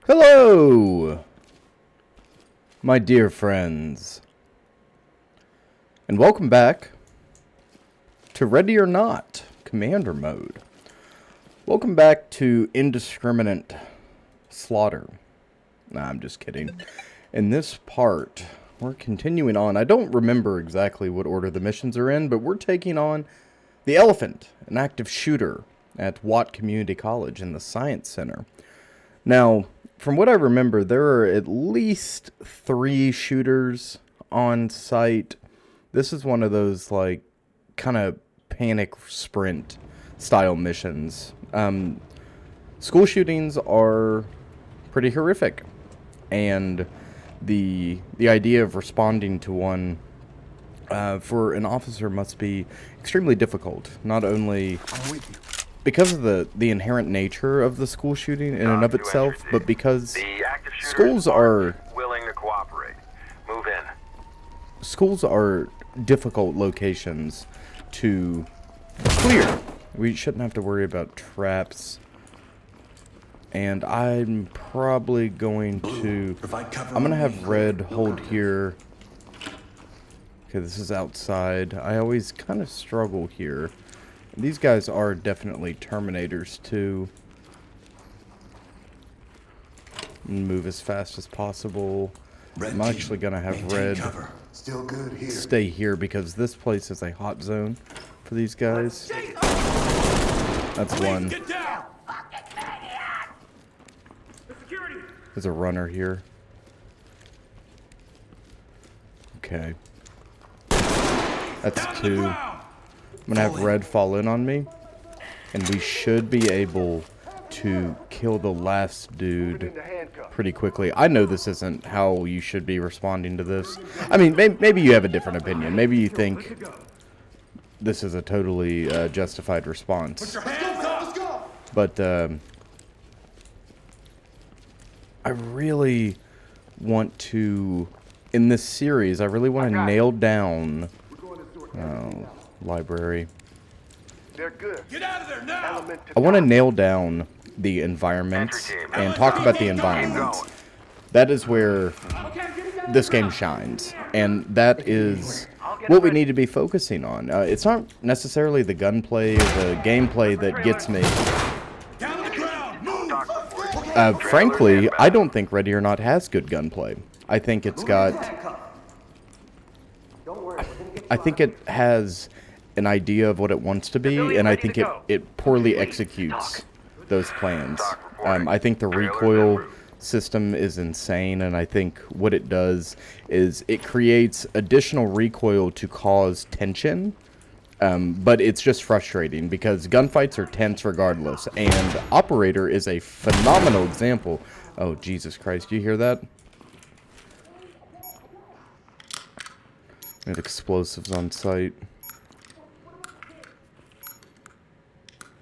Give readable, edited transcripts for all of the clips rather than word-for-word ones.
Hello, my dear friends, and welcome back to Ready or Not Commander Mode. Welcome back to Indiscriminate Slaughter. Nah, I'm just kidding. In this part, we're continuing on. I don't remember exactly what order the missions are in, but we're taking on the Elephant, an active shooter at Watt Community College in the Science Center. Now, from what I remember, there are at least 3 shooters on site. This is one of those, like, kind of panic sprint style missions. School shootings are pretty horrific, and the idea of responding to one for an officer must be extremely difficult. Not only because of the inherent nature of the school shooting in and of itself, but because schools are willing to cooperate. Move in. Schools are difficult locations to clear. We shouldn't have to worry about traps. And I'm probably going to... I'm going to have Red hold here. Okay, this is outside. I always kind of struggle here. These guys are definitely Terminators, too. Move as fast as possible. I'm actually going to have Red stay here because this place is a hot zone for these guys. That's one. There's a runner here. Okay. That's 2. I'm gonna have Red fall in on me, and we should be able to kill the last dude pretty quickly. I know this isn't how you should be responding to this. I mean, maybe you have a different opinion. Maybe you think this is a totally justified response. But I really want to, in this series, I really want to nail down... library. They're good. Get out of there now. I want to nail down the environments and talk about the environments. That is where this game shines, and that is what we need to be focusing on. It's not necessarily the gunplay or the gameplay that gets me. Frankly, I don't think Ready or Not has good gunplay. I think it's got... I think it has an idea of what it wants to be, and I think it poorly executes those plans. I think the recoil system is insane, and I think what it does is it creates additional recoil to cause tension, but it's just frustrating because gunfights are tense regardless, and Operator is a phenomenal example. Oh, Jesus Christ, you hear that? We have explosives on site.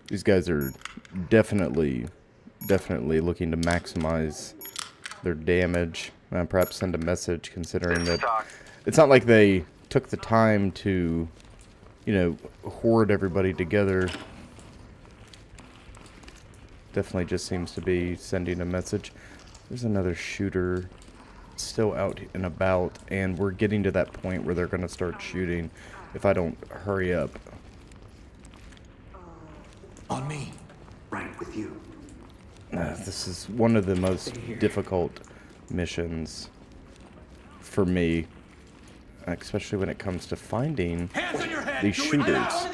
These guys are definitely looking to maximize their damage. And perhaps send a message, considering that it's not like they took the time to, you know, hoard everybody together. Definitely just seems to be sending a message. There's another shooter still out and about, and we're getting to that point where they're going to start shooting if I don't hurry up. On me. Right with you. This is one of the most difficult missions for me, especially when it comes to finding these shooters.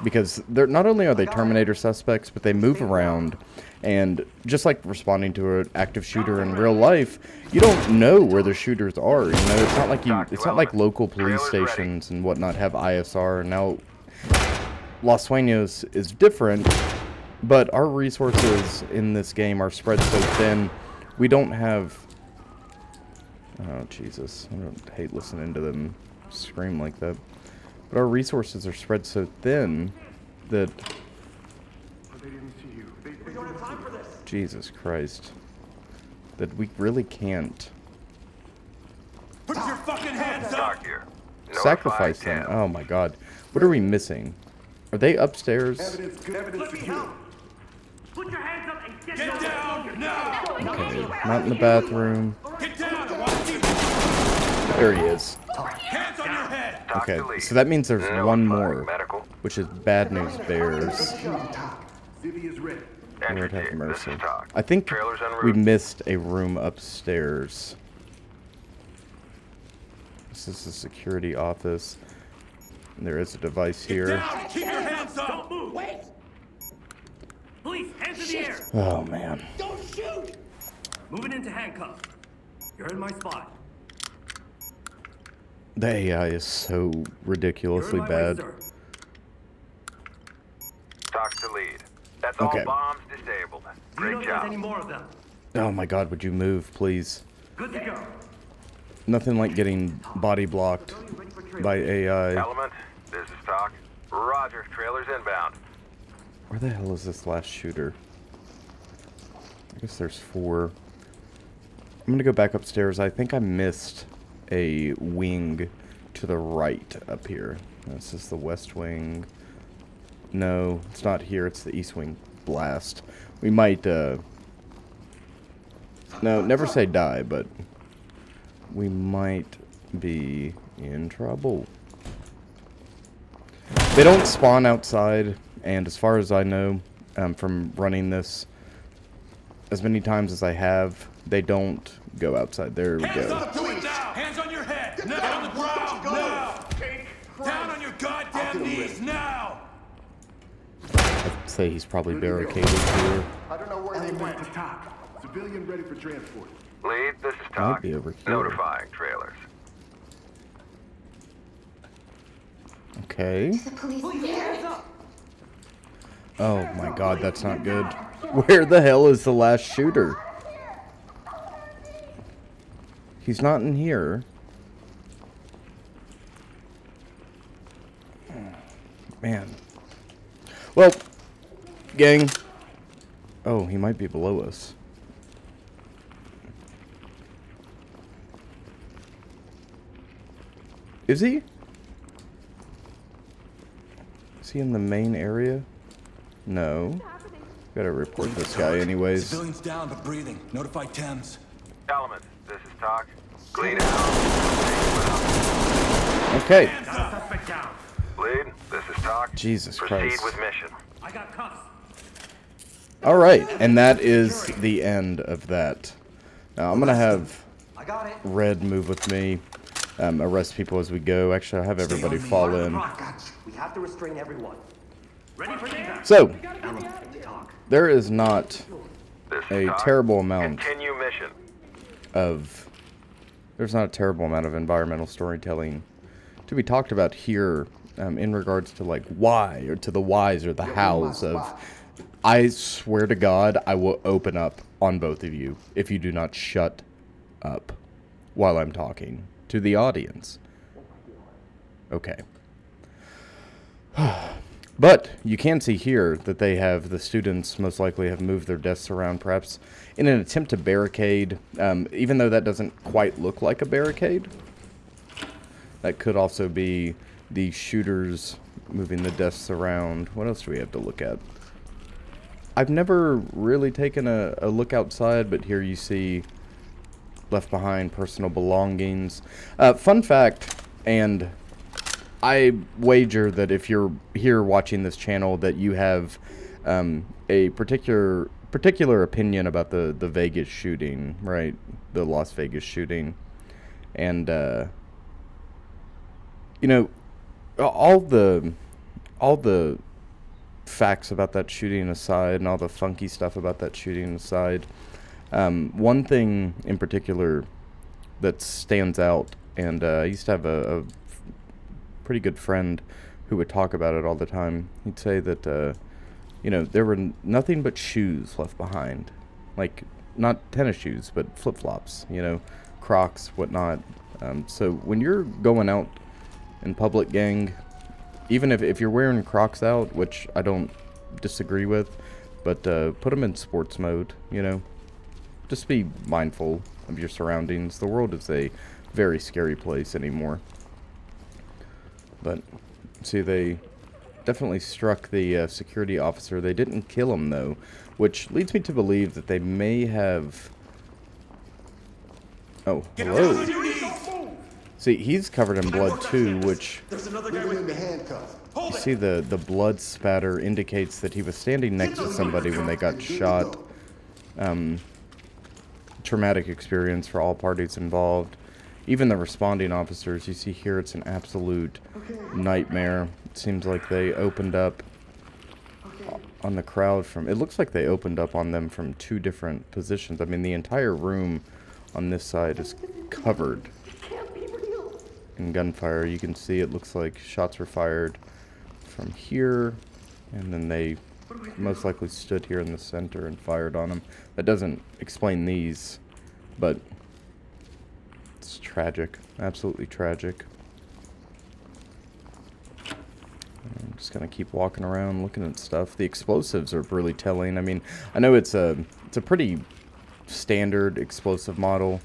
Because they're not only are they Terminator suspects, but they move around, and just like responding to an active shooter in real life, you don't know where the shooters are. You know, it's not like local police stations and whatnot have ISR. Now, Los Sueños is different, but our resources in this game are spread so thin. We don't have... Oh, Jesus. I hate listening to them scream like that. But our resources are spread so thin that... Jesus Christ. That we really can't... Put your fucking hands up! Sacrifice them. Oh my God. What are we missing? Are they upstairs? Put your hands up and get down now! Okay, not in the bathroom. Get down! I want you. There he is. Hands on your head! Talk Okay, to lead. so that means there's No one firing more, Medical. which is bad news bears. Civvy is ready. Lord have Entry team, this mercy. is Talk. I think Trailers en we route. missed a room upstairs. This is the security office. And there is a device Get here. down! Keep your hands up! Don't move. Wait. Police, hands in the air. Oh man. Moving into handcuffs. You're in my spot. The AI is so You're ridiculously in my bad. way, sir. Talk to lead. That's Okay. all bombs disabled. Do you know Great if there's job. any more of them? Oh my god, would you move, please? Good to go. Nothing like getting body blocked You ready for trail? by AI. Element, this is Talk. Roger, trailers inbound. Where the hell is this last shooter? I guess there's 4. I'm gonna go back upstairs. I think I missed a wing to the right up here. This is the west wing. No, it's not here. It's the east wing blast. We might, no, never say die, but we might be in trouble. They don't spawn outside, and as far as I know, from running this as many times as I have, they don't go outside. There we Hands go. up! Do it now! Hands on your head! Now on the ground! Now! Down on your goddamn knees! Now! I'd say he's probably barricaded here. I don't know where they went. to Talk. Civilian ready for transport. Lead, this is Might Talk. be over here. Notifying trailers. Okay. The police there. Hands up. Oh my god, that's not good. Where the hell is the last shooter? He's not in here. Man. Well, gang. Oh, he might be below us. Is he? Is he in the main area? No. Gotta report this guy anyways. Civilians down but breathing. Notify Thames. Element, this is Talk. Lead out. Okay. Suspect down. Lead, this is Talk. Jesus Proceed Christ. with mission. I got cuffs. Alright, and that is the end of that. Now I'm gonna have I got it. Red move with me. Arrest people as we go. Actually, I'll have everybody fall in. We have to restrain everyone. Ready for evac. So, Element to talk. there is not This is a Talk. terrible amount Continue mission. of... There's not a terrible amount of environmental storytelling to be talked about here in regards to like why, or to the whys or the hows of... I swear to God, I will open up on both of you if you do not shut up while I'm talking to the audience. Okay. But you can see here that they have, the students most likely have moved their desks around, perhaps in an attempt to barricade, even though that doesn't quite look like a barricade. That could also be the shooters moving the desks around. What else do we have to look at? I've never really taken a look outside, but here you see left behind personal belongings. Fun fact, and I wager that if you're here watching this channel that you have a particular opinion about the Vegas shooting, right? The Las Vegas shooting. And you know, all the facts about that shooting aside and all the funky stuff about that shooting aside, one thing in particular that stands out, and I used to have a pretty good friend who would talk about it all the time. He'd say that, you know, there were nothing but shoes left behind. Like, not tennis shoes, but flip-flops, you know, Crocs, whatnot. So when you're going out in public, gang, even if you're wearing Crocs out, which I don't disagree with, but put them in sports mode, you know. Just be mindful of your surroundings. The world is a very scary place anymore. But, see, they definitely struck the security officer. They didn't kill him, though, which leads me to believe that they may have... Oh, Get down hello. on your knees. See, he's covered in blood, too, which... There's another guy with me. Hold You it. see the blood spatter indicates that he was standing next to somebody when they got shot. Traumatic experience for all parties involved. Even the responding officers, you see here, it's an absolute nightmare. It seems like they opened up on the crowd from... It looks like they opened up on them from 2 different positions. I mean, the entire room on this side is covered in gunfire. You can see it looks like shots were fired from here, and then they most likely stood here in the center and fired on them. That doesn't explain these, but it's tragic, absolutely tragic. I'm just gonna keep walking around looking at stuff. The explosives are really telling. I mean, I know it's a pretty standard explosive model.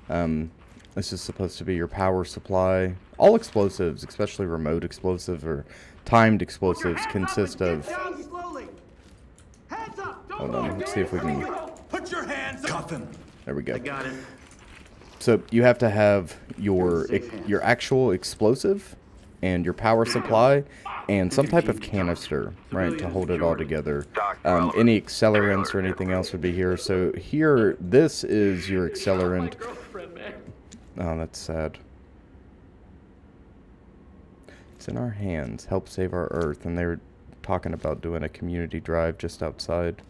This is supposed to be your power supply. All explosives, especially remote explosives or timed explosives, consist of... Hold on, let's see if we can... Put your hands up. Cuff him. There we go. Got it. So you have to have your actual explosive and your power supply and some type of canister, right, to hold it all together. Any accelerants or anything else would be here. So here, this is your accelerant. Oh, that's sad. It's in our hands. Help save our Earth. And they were talking about doing a community drive just outside.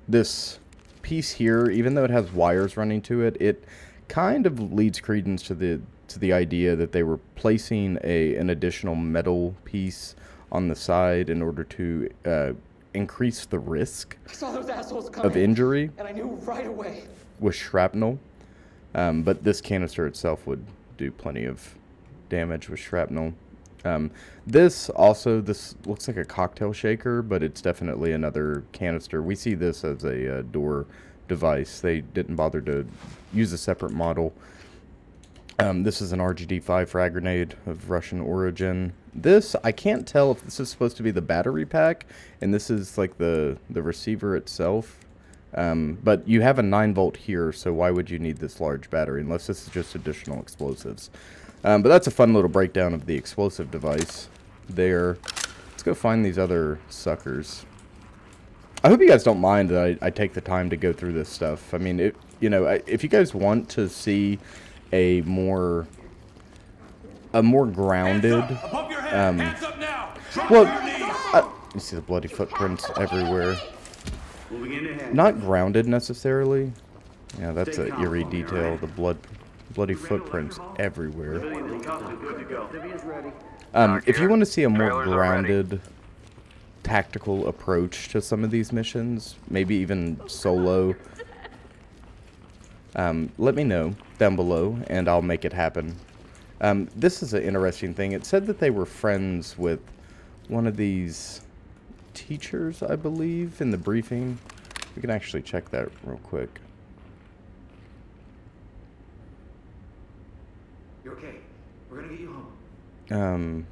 This piece here, even though it has wires running to it, it kind of leads credence to the idea that they were placing an additional metal piece on the side in order to increase the risk I saw those assholes coming, of injury and I knew right away. with shrapnel. But this canister itself would do plenty of damage with shrapnel. This looks like a cocktail shaker, but it's definitely another canister. We see this as a door device. They didn't bother to use a separate model. This is an RGD-5 frag grenade of Russian origin. This, I can't tell if this is supposed to be the battery pack, and this is like the receiver itself. But you have a 9-volt here, so why would you need this large battery, unless this is just additional explosives. But that's a fun little breakdown of the explosive device there. Let's go find these other suckers. I hope you guys don't mind that I take the time to go through this stuff. I mean, if you guys want to see a more grounded... Hands up, above your head. Hands up now. Drop Well, to your knees. you see the bloody footprints everywhere. Moving into hand. Not grounded necessarily. Yeah, that's an eerie detail. The bloody footprints everywhere. If you want to see a more Trailers are ready. grounded, tactical approach to some of these missions, maybe even solo, let me know down below, and I'll make it happen. This is an interesting thing. It said that they were friends with one of these teachers, I believe, in the briefing. We can actually check that real quick. You're okay. We're gonna get you home.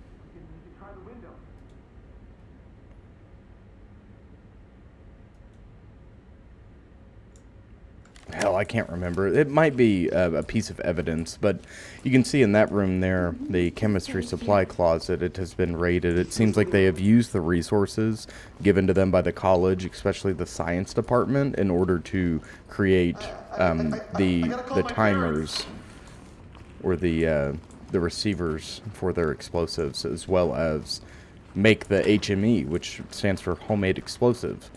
Hell, I can't remember. It might be a piece of evidence, but you can see in that room there, the chemistry supply closet, it has been raided. It seems like they have used the resources given to them by the college, especially the science department, in order to create the timers or the receivers for their explosives, as well as make the HME, which stands for homemade explosive.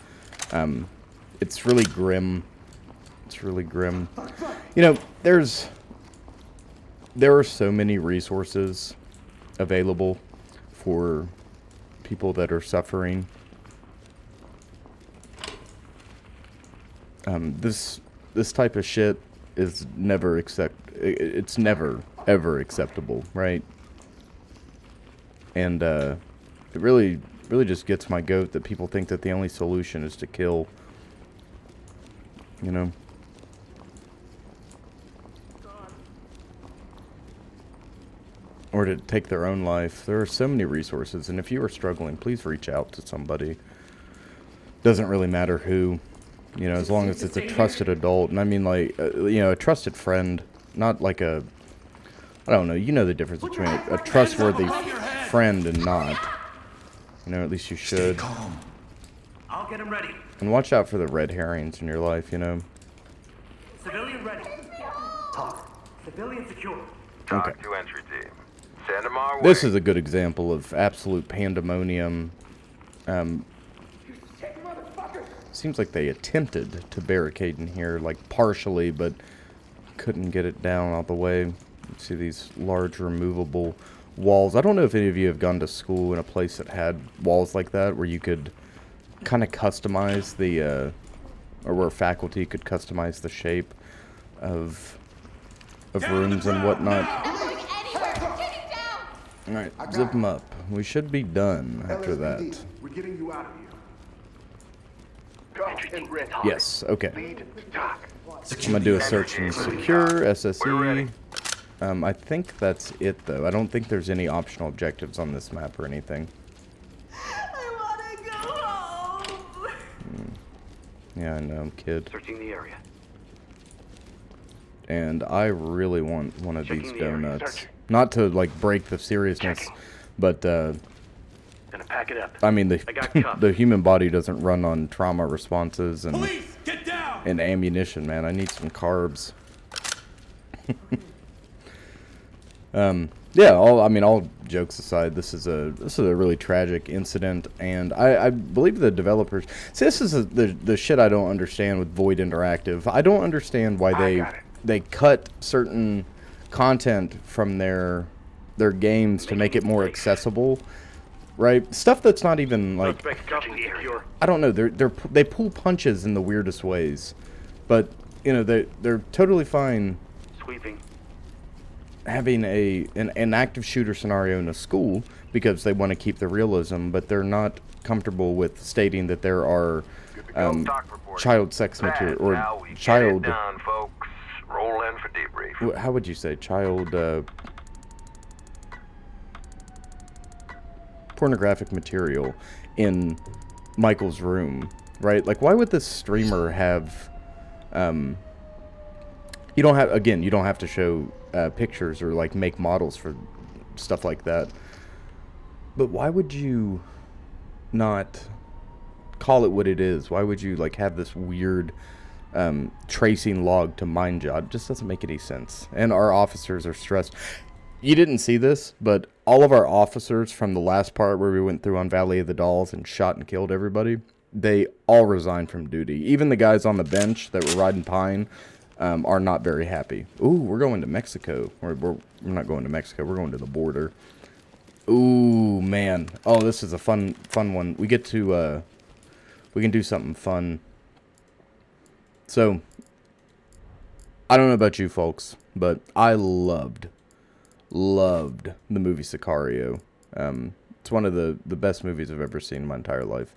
It's really grim. It's really grim. You know, there are so many resources available for people that are suffering. This type of shit is never it's never ever acceptable, right? And it really just gets my goat that people think that the only solution is to kill. You know. or to take their own life. There are so many resources, and if you are struggling, please reach out to somebody. Doesn't really matter who, you know, as long as it's a trusted adult. And I mean, like, you know, a trusted friend, not like a, I don't know, you know the difference between a trustworthy friend and not. You know, at least you should. I'll get him ready. And watch out for the red herrings in your life, you know. Civilian ready. Talk. Civilian secure. Talk Okay. to entry team. Send them our way. This is a good example of absolute pandemonium. Seems like they attempted to barricade in here, like partially, but couldn't get it down all the way. You see these large removable walls. I don't know if any of you have gone to school in a place that had walls like that, where you could kind of customize the, or where faculty could customize the shape of rooms and whatnot. Alright, zip them up. We should be done after that. We're getting you out of here. Yes, okay. Lead talk. I'm gonna do a search and secure, SSE. I think that's it though. I don't think there's any optional objectives on this map or anything. I wanna go home. Yeah, I know, kid. Searching the area. And I really want one of these Checking the area. donuts. Search. Not to like break the seriousness, Checking. but Gonna pack it up. I mean I got the cuffed. the human body doesn't run on trauma responses and Police, get down! ammunition, man. I need some carbs. Yeah, all jokes aside, this is a really tragic incident, and I believe the developers. See, this is the shit I don't understand with Void Interactive. I don't understand why got it. they cut certain content from their games to make it more accessible, right? Stuff that's not even like, I don't know. They pull punches in the weirdest ways, but you know they're totally fine Sweeping. having an active shooter scenario in a school because they want to keep the realism, but they're not comfortable with stating that there are Doc reporting. child sex material or Now we child. Get it done, folks. Roll in for debrief. How would you say child pornographic material in Michael's room, right? Like, why would this streamer have? You don't have to show pictures or like make models for stuff like that. But why would you not call it what it is? Why would you like have this weird tracing log to mine job? It just doesn't make any sense. And our officers are stressed. You didn't see this, but all of our officers from the last part where we went through on Valley of the Dolls and shot and killed everybody, they all resigned from duty. Even the guys on the bench that were riding Pine are not very happy. Ooh, we're going to Mexico. We're not going to Mexico. We're going to the border. Ooh, man. Oh, this is a fun one. We get to, we can do something fun. So, I don't know about you folks, but I loved the movie Sicario. It's one of the best movies I've ever seen in my entire life.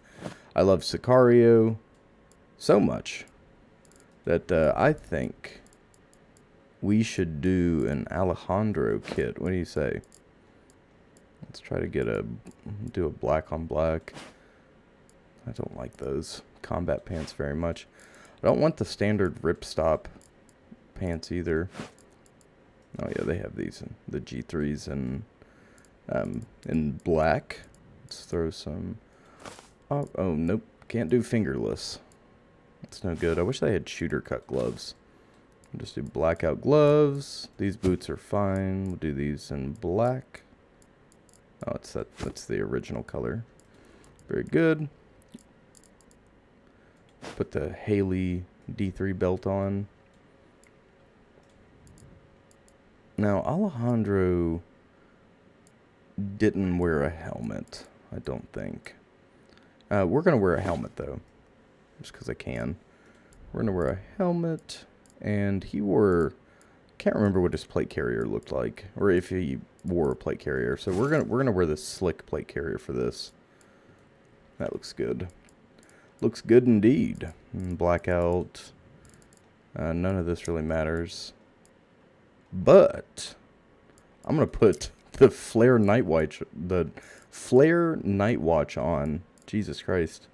I love Sicario so much that I think we should do an Alejandro kit. What do you say? Let's try to do a black on black. I don't like those combat pants very much. I don't want the standard ripstop pants either. Oh yeah, they have these in the G3s in black. Let's throw some. Oh nope, can't do fingerless. It's no good. I wish they had shooter cut gloves. I'll just do blackout gloves. These boots are fine. We'll do these in black. Oh, that's the original color. Very good. Put the Haley D3 belt on. Now, Alejandro didn't wear a helmet, I don't think. We're going to wear a helmet, though, just because I can. We're going to wear a helmet, and he wore... can't remember what his plate carrier looked like, or if he wore a plate carrier. So we're gonna wear the slick plate carrier for this. That looks good. Looks good indeed. Blackout. None of this really matters. But I'm gonna put the Flare Night Watch, the Flare Night Watch on. Jesus Christ.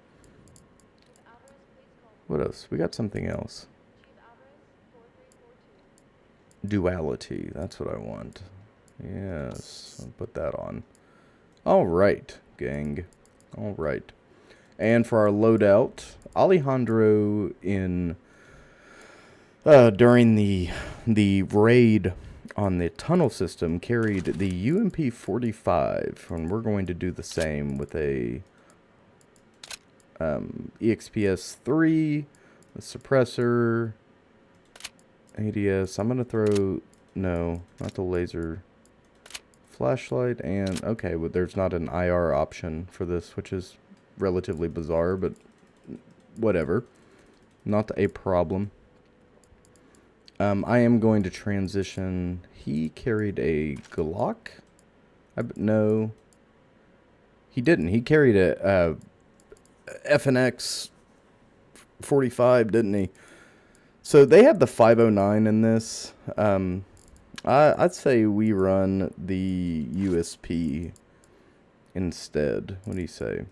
What else? We got something else. Duality. That's what I want. Yes. I'll put that on. Alright, gang. Alright. And for our loadout, Alejandro in... during the raid on the tunnel system carried the UMP-45. And we're going to do the same with a... EXPS-3, a suppressor, ADS. I'm going to throw, no, not the laser, flashlight, and, okay, well, there's not an IR option for this, which is relatively bizarre, but whatever. Not a problem. I am going to transition. He carried a Glock? No. He didn't. He carried a FNX 45, didn't he? So they have the 509 in this. I'd say we run the USP instead. What do you say?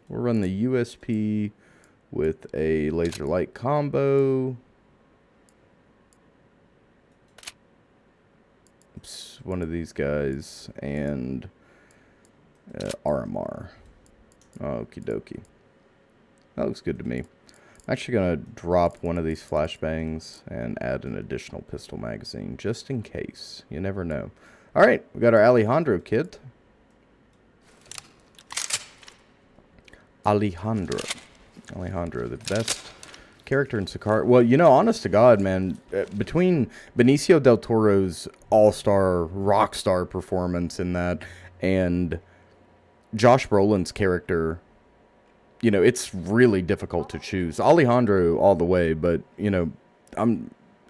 We'll run the USP with a laser light combo. Oops, one of these guys and RMR. Okie dokie. That looks good to me. I'm actually going to drop one of these flashbangs and add an additional pistol magazine, just in case. You never know. Alright, we got our Alejandro kit. Alejandro, the best character in Sicario. Well, you know, honest to God, man, between Benicio del Toro's all-star, rock-star performance in that and Josh Brolin's character... You know, it's really difficult to choose. Alejandro all the way, but, you know,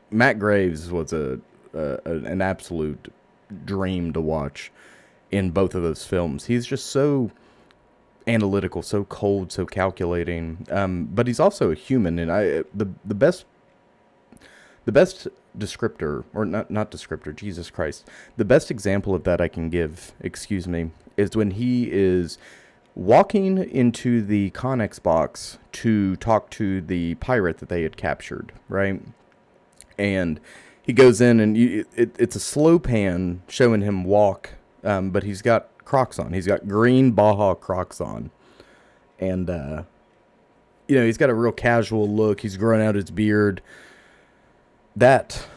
Matt Graves was an absolute dream to watch in both of those films. He's just so analytical, so cold, so calculating, but he's also a human, and the best descriptor, or not descriptor, Jesus Christ, the best example of that I can give, excuse me, is when he is walking into the Connex box to talk to the pirate that they had captured, right? And he goes in, and it's a slow pan showing him walk, but he's got Crocs on. He's got green Baja Crocs on. And, you know, he's got a real casual look. He's growing out his beard. That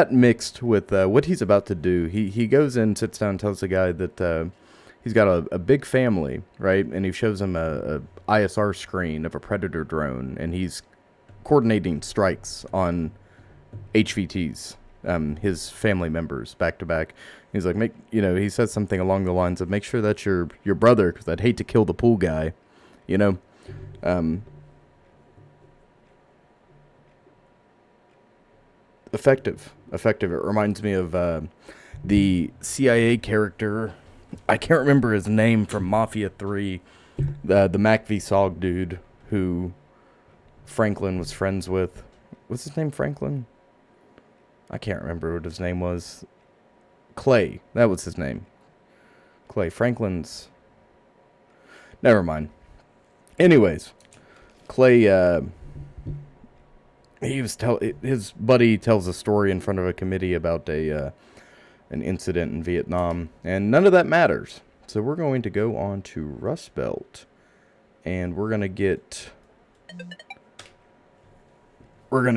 mixed with what he's about to do, he goes in, sits down, and tells the guy that... he's got a big family, right? And he shows him a ISR screen of a Predator drone, and he's coordinating strikes on HVTs, his family members, back to back. He's like, he says something along the lines of, make sure that's your brother, because I'd hate to kill the pool guy, you know? Effective. It reminds me of the CIA character... I can't remember his name from Mafia 3, the MacV-Sog dude who Franklin was friends with. What's his name, Franklin? I can't remember what his name was. Clay, that was his name. Clay, Franklin's... Never mind. Anyways, Clay, his buddy tells a story in front of a committee about an incident in Vietnam, and none of that matters. So we're going to go on to Rust Belt, and we're gonna get loud. We're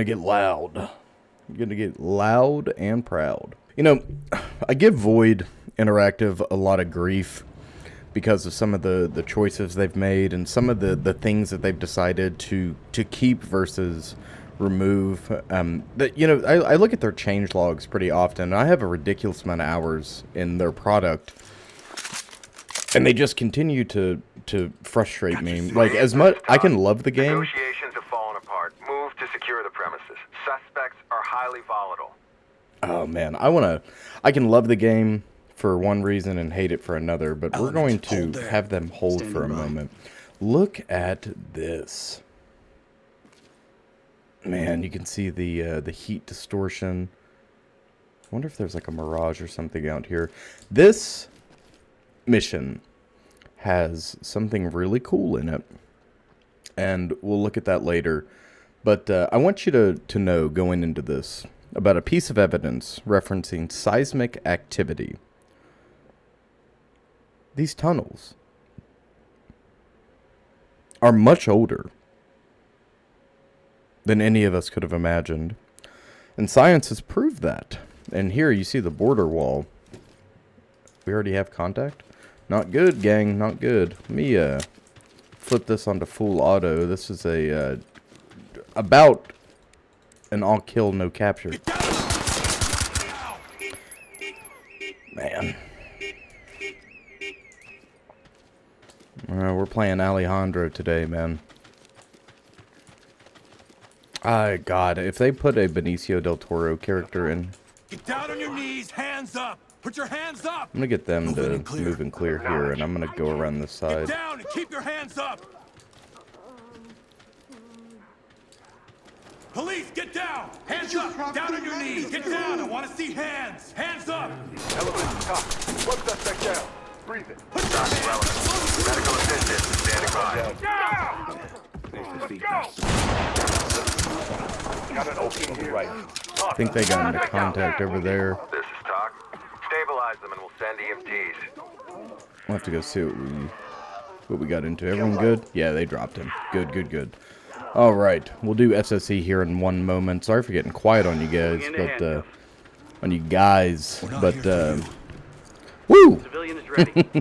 gonna get loud and proud. You know, I give Void Interactive a lot of grief because of some of the choices they've made and some of the things that they've decided to keep versus remove. That, you know, I look at their change logs pretty often, and I have a ridiculous amount of hours in their product, and they just continue to frustrate me. Like, as much I can love the game. Negotiations have fallen apart. Move to secure the premises. Suspects are highly volatile. Oh man, I can love the game for one reason and hate it for another, but we're going to have them hold for a moment. Look at this. Man, you can see the heat distortion. wonder if there's like a mirage or something out here. This mission has something really cool in it, and we'll look at that later. But I want you to know going into this about a piece of evidence referencing seismic activity. These tunnels are much older than any of us could have imagined. And science has proved that. And here you see the border wall. We already have contact? Not good, gang. Not good. Let me flip this onto full auto. This is a about an all kill, no capture. Man. We're playing Alejandro today, man. God, if they put a Benicio del Toro character in, Get down on your knees, hands up. Put your hands up. I'm gonna get them to move and clear here, and I'm gonna go around this Get side. down and keep your hands up. Police, get down. Hands up. Down on your knees. Get down. I want to see hands. Hands up. Elevator top. One suspect down. Breathing. Put your hands up. Medical assistance standing by. Let's go! Got an opening here. Right. I think they got into contact over there. This is Talk. Stabilize them and we'll send EMTs. We'll have to go see what we got into. Everyone good? Yeah, they dropped him. Good, good, good. All right, we'll do SSE here in one moment. Sorry for getting quiet on you guys, but woo! Civilian is ready. Let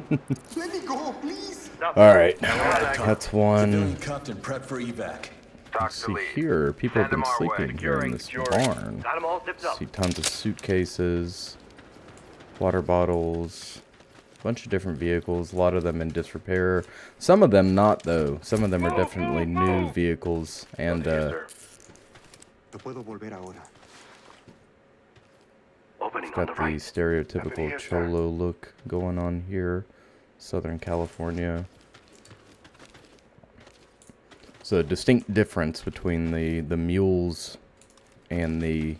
me go, please. All right, that's one. Civilian cuffed and prepped for evac. Talk Let's to see lead. here. People have Send been them our way. sleeping here in this barn. Got them all zipped up. See tons of suitcases, water bottles, a bunch of different vehicles. A lot of them in disrepair. Some of them not, though. Some of them are definitely new vehicles. And Opening on got the the right. stereotypical cholo look going on here. Southern California. So a distinct difference between the mules and the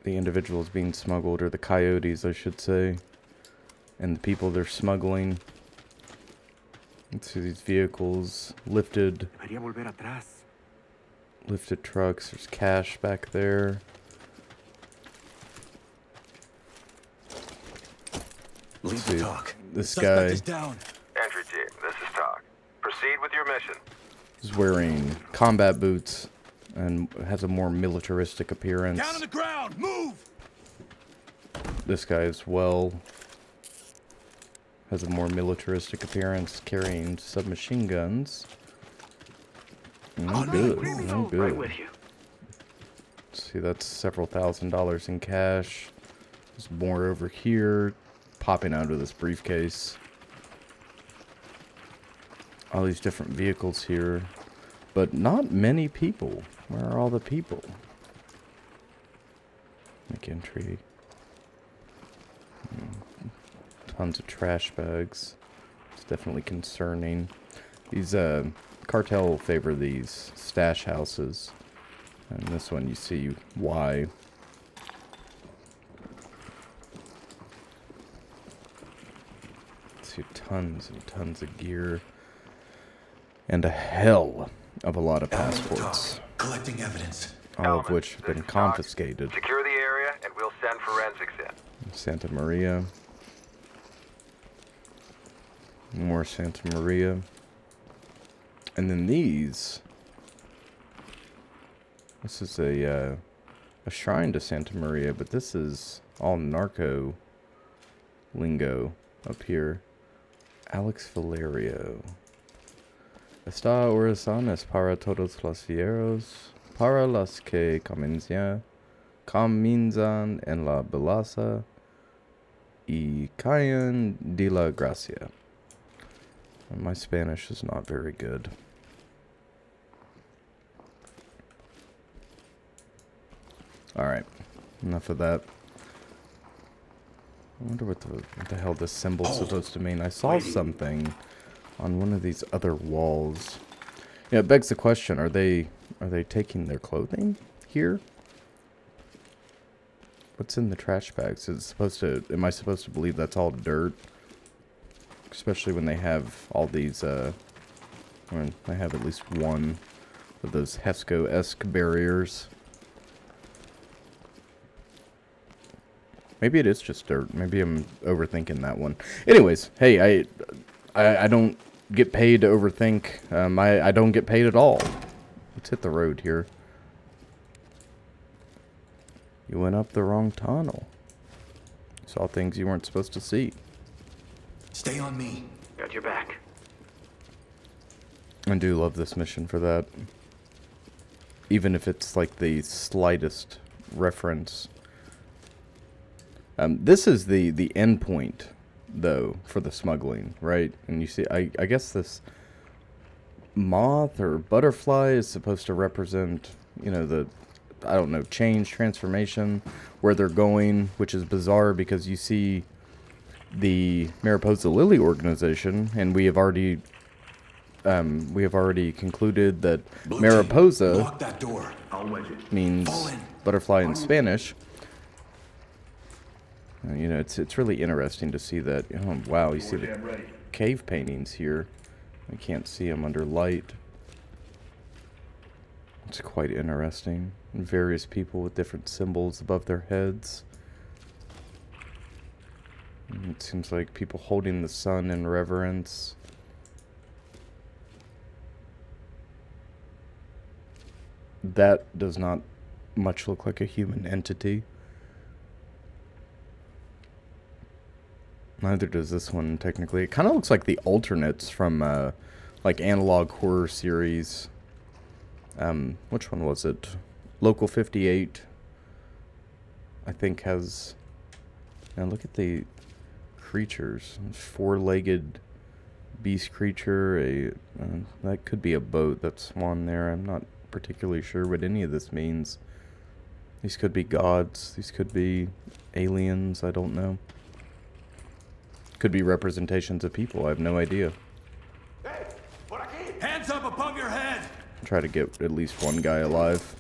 individuals being smuggled, or the coyotes, I should say, and the people they're smuggling. Let's see these vehicles, lifted trucks. There's cash back there. Lead see. the talk. This Suspect guy is down. Entry team, this is Talk. Proceed with your mission. is wearing combat boots and has a more militaristic appearance. Down on the ground. Move. This guy as well has a more militaristic appearance, carrying submachine guns. No good, no Right good. with you. See, that's several $1,000s in cash. There's more over here, popping out of this briefcase. All these different vehicles here, but not many people. Where are all the people? Make entry. Tons of trash bags. It's definitely concerning. These cartel favor these stash houses, and this one you see why. See tons and tons of gear, and a hell of a lot of passports, Collecting evidence. all of which have been confiscated. Secure the area and we'll send forensics in. Santa Maria. More Santa Maria. And then these. This is a shrine to Santa Maria, but this is all narco lingo up here. Alex Valerio. Esta oración es para todos los fieros, para los que comienzan en la belleza y caen de la gracia. My Spanish is not very good. Alright, enough of that. I wonder what the hell this symbol's supposed to mean. I saw something on one of these other walls. Yeah, it begs the question, are they taking their clothing here? What's in the trash bags? Is it supposed to? Am I supposed to believe that's all dirt? Especially when they have all these. When I have at least one of those Hesco-esque barriers. Maybe it is just dirt. Maybe I'm overthinking that one. Anyways, hey, I don't get paid to overthink. I don't get paid at all. Let's hit the road here. You went up the wrong tunnel. Saw things you weren't supposed to see. Stay on me. Got your back. I do love this mission for that. Even if it's like the slightest reference. This is the end point, though, for the smuggling, right? And you see, I guess this moth or butterfly is supposed to represent, you know, the, I don't know, change, transformation, where they're going, which is bizarre because you see the Mariposa Lily organization, and we have already concluded that Blue Mariposa team, lock that door. I'll wedge it. means Fall in. butterfly in Spanish. You know, it's really interesting to see that. Oh, wow, you see the cave paintings here. I can't see them under light. It's quite interesting. Various people with different symbols above their heads. And it seems like people holding the sun in reverence. That does not much look like a human entity. Neither does this one, technically. It kind of looks like the alternates from, like, Analog Horror series. Which one was it? Local 58, I think, has... Now, look at the creatures. Four-legged beast creature. That could be a boat. That swan there. I'm not particularly sure what any of this means. These could be gods. These could be aliens. I don't know. Could be representations of people. I have no idea. Hands up above your head. Try to get at least one guy alive.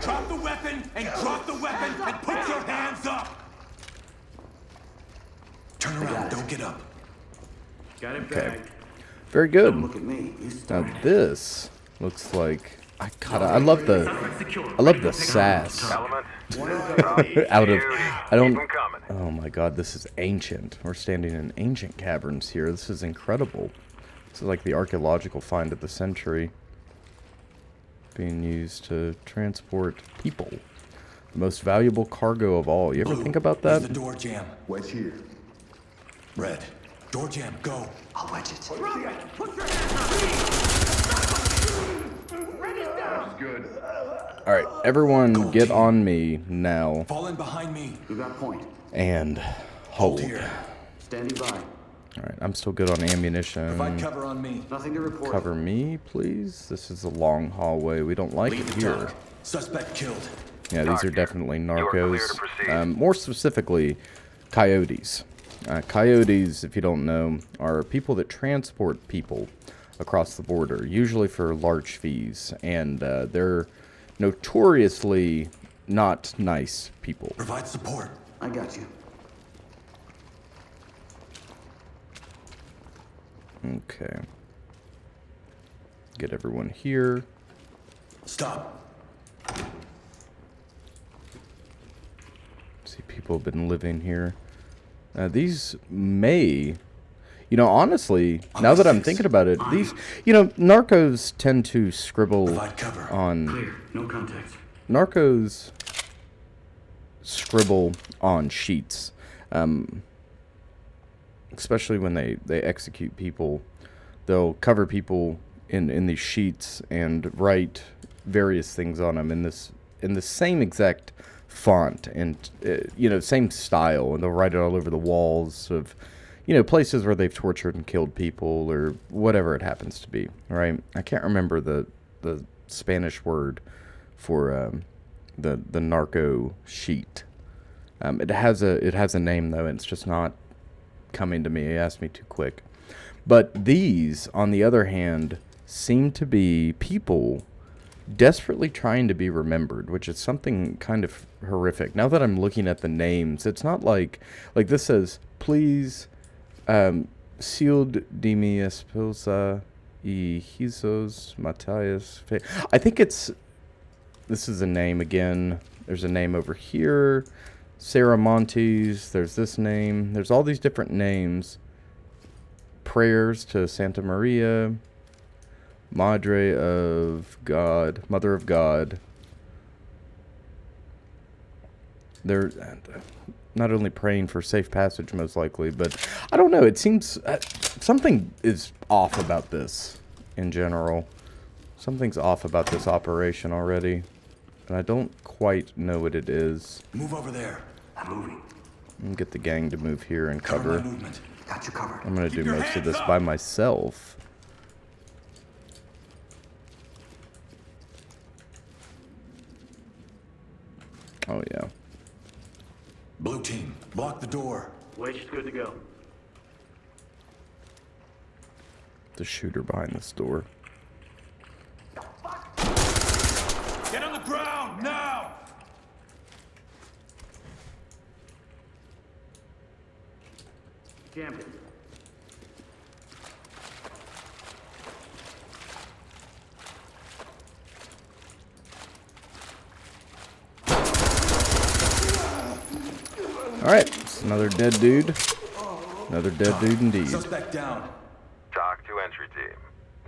Drop the weapon and drop the weapon and put your hands up. Turn around. Don't get up. Got it Okay. bagged. Very good. Look at me. You Now started. this looks like I love the sass Element. out of I don't. Keep 'em coming. Oh my god, this is ancient. We're standing in ancient caverns here. This is incredible. This is like the archaeological find of the century. Being used to transport people. The most valuable cargo of all. You ever Blue, think about use that? the door jam. Wedge here. Red. Door jam. Go. I'll wedge it. Alright, everyone get on me now Fall in behind me. You got point. and hold. Here. Standing by. Alright, I'm still good on ammunition. Provide cover on me. Nothing to report. Cover me, please. This is a long hallway. We don't like Lead it the here. talk. Suspect killed. Yeah, these are Doctor, definitely you are clear narcos. to proceed. More specifically, coyotes. Coyotes, if you don't know, are people that transport people across the border, usually for large fees, and they're notoriously not nice people. Provide support. I got you. Okay. Get everyone here. Stop. See, people have been living here. These may, you know, honestly, now that I'm thinking about it, these, you know, narcos tend to scribble Provide cover. on, Clear. No contact. narcos scribble on sheets, especially when they execute people. They'll cover people in these sheets and write various things on them in the same exact font and you know, same style, and they'll write it all over the walls of, you know, places where they've tortured and killed people or whatever it happens to be, right? I can't remember the Spanish word for the narco sheet. It has a name though, and it's just not coming to me. It asked me too quick. But these, on the other hand, seem to be people desperately trying to be remembered, which is something kind of horrific. Now that I'm looking at the names, it's not like this says, please, sealed de mi esposa y Jesus Matthias. I think this is a name again. There's a name over here. Sarah Montes. There's this name. There's all these different names. Prayers to Santa Maria. Madre of God. Mother of God. They're not only praying for safe passage, most likely, but I don't know. It seems something is off about this in general. Something's off about this operation already, and I don't quite know what it is. Move over there. I'm moving. And get the gang to move here and cover. My movement. Got you covered. I'm gonna do your most of hands this up. by myself. Oh yeah. Blue team, block the door. Wedge is good to go. The shooter behind this door. Get on the ground, now! Jammed it. Alright, it's another dead dude. Another dead dude indeed. Suspect down. Talk to entry team.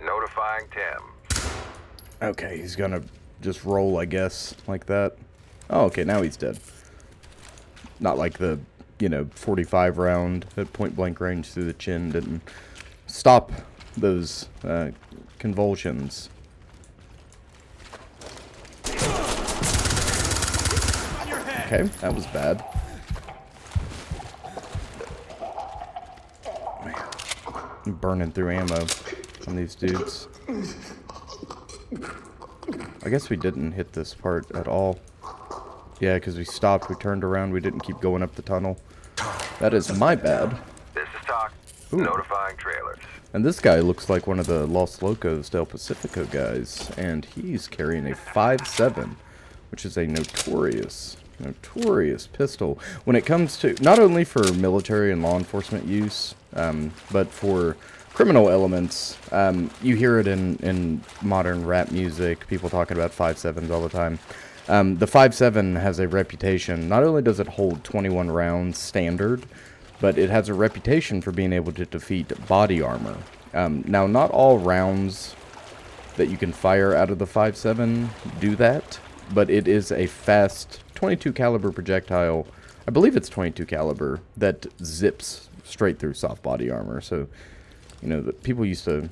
Notifying Tim. Okay, he's gonna just roll, I guess, like that. Oh, okay, now he's dead. Not like the, 45 round at point blank range through the chin didn't stop those convulsions. Okay, that was bad. Man, I'm burning through ammo on these dudes. I guess we didn't hit this part at all. Yeah, because we stopped, we turned around, we didn't keep going up the tunnel. That is my bad. This is Talk. Ooh. Notifying trailers. And this guy looks like one of the Los Locos del Pacifico guys, and he's carrying a 5.7, which is a notorious pistol when it comes to not only for military and law enforcement use, but for criminal elements. You hear it in modern rap music, people talking about 5.7s all the time. The 5.7 has a reputation. Not only does it hold 21 rounds standard, but it has a reputation for being able to defeat body armor. Now, not all rounds that you can fire out of the 5.7 do that, but it is a fast 22 caliber projectile. I believe it's 22 caliber that zips straight through soft body armor. So, the people used to,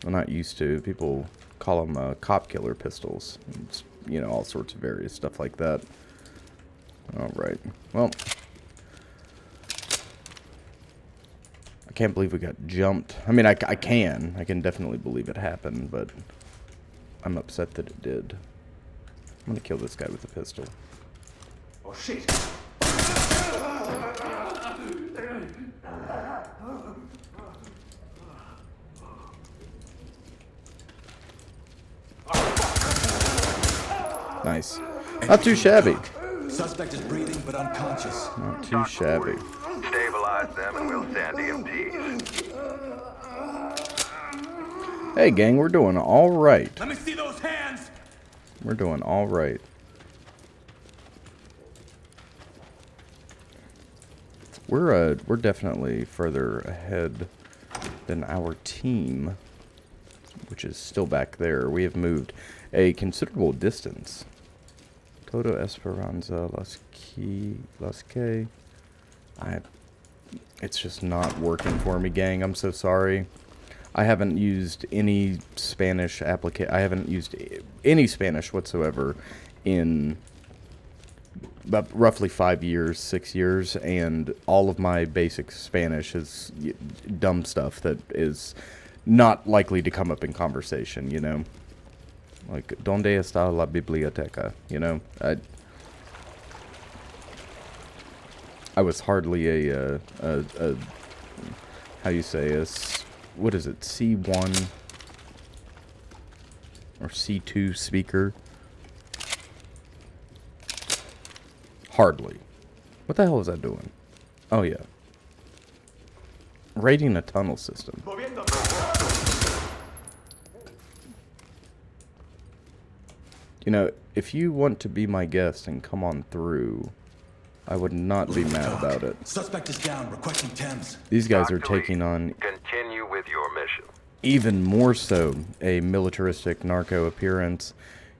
well, not used to, people call them cop killer pistols. It's, all sorts of various stuff like that. All right. Well, I can't believe we got jumped. I mean, I can definitely believe it happened, but I'm upset that it did. I'm gonna kill this guy with a pistol. Oh shit! Nice. Not too shabby. Suspect is breathing but unconscious. Not too shabby. Stabilize them and we'll send EMTs. Hey, gang, we're doing all right. Let me see those hands! We're doing all right. We're definitely further ahead than our team, which is still back there. We have moved a considerable distance. Todo Esperanza, Las Que. It's just not working for me, gang. I'm so sorry. I haven't used any Spanish I haven't used any Spanish whatsoever in about roughly 5 years, 6 years, and all of my basic Spanish is dumb stuff that is not likely to come up in conversation, Like, ¿Dónde está la biblioteca? I was hardly a how you say, what is it, C1 or C2 speaker. Hardly. What the hell was that doing? Oh, yeah. Raiding a tunnel system. You know, if you want to be my guest and come on through, I would not be mad about it. Suspect is down, requesting Thames. These guys are Talk to lead. taking on Continue with your mission. even more so a militaristic narco appearance.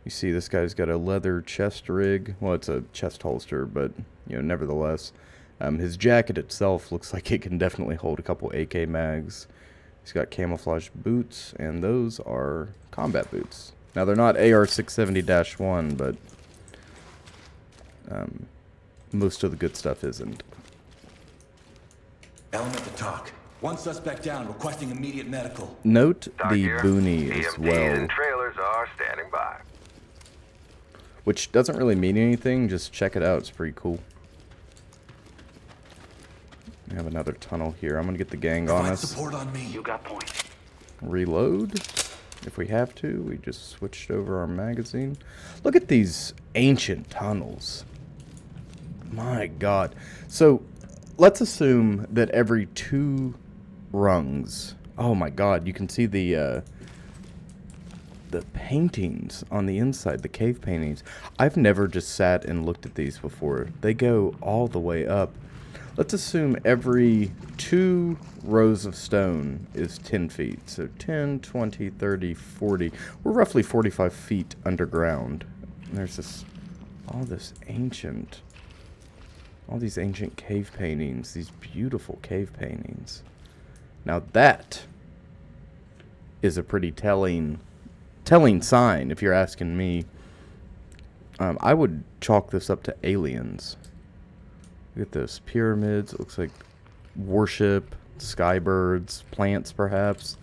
You see this guy's got a leather chest rig. Well, it's a chest holster, but, you know, nevertheless. His jacket itself looks like it can definitely hold a couple AK mags. He's got camouflage boots, and those are combat boots. Now, they're not AR-670-1, but most of the good stuff isn't. Element to talk. One suspect down, requesting immediate medical. Note Doc the here. boonie as EMT well, and trailers are standing by. which doesn't really mean anything. Just check it out. It's pretty cool. We have another tunnel here. I'm going to get the gang on Provide us. support on me. You got point. Reload if we have to. We just switched over our magazine. Look at these ancient tunnels. My God. So let's assume that every 2 rungs. Oh my God, you can see the paintings on the inside, the cave paintings. I've never just sat and looked at these before. They go all the way up. Let's assume every 2 rows of stone is 10 feet. So 10, 20, 30, 40. We're roughly 45 feet underground. And there's this, all these ancient cave paintings. These beautiful cave paintings. Now that is a pretty telling sign, if you're asking me. I would chalk this up to aliens. Look at this. Pyramids. It looks like worship. Skybirds. Plants, perhaps.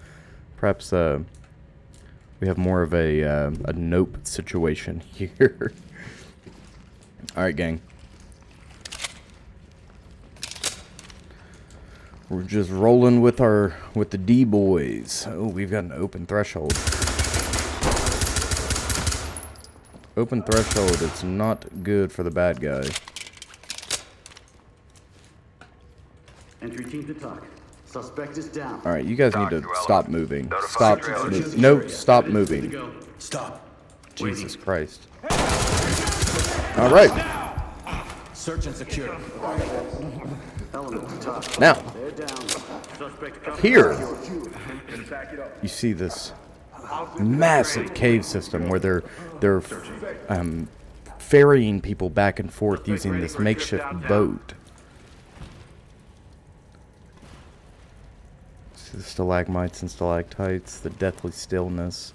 Perhaps we have more of a nope situation here. Alright, gang. We're just rolling with the D-boys. Oh, we've got an open threshold. Open threshold, it's not good for the bad guy. Entry team to talk. Suspect is down. Alright, you guys need to Dr. stop Ellen. moving. Notify Stop. trailers. No, stop moving. Stop. Jesus Christ. Alright, Search and secure. Element to talk. now, They're down. Suspect here, you see this massive cave system where they're ferrying people back and forth using this makeshift boat. See the stalagmites and stalactites, the deathly stillness,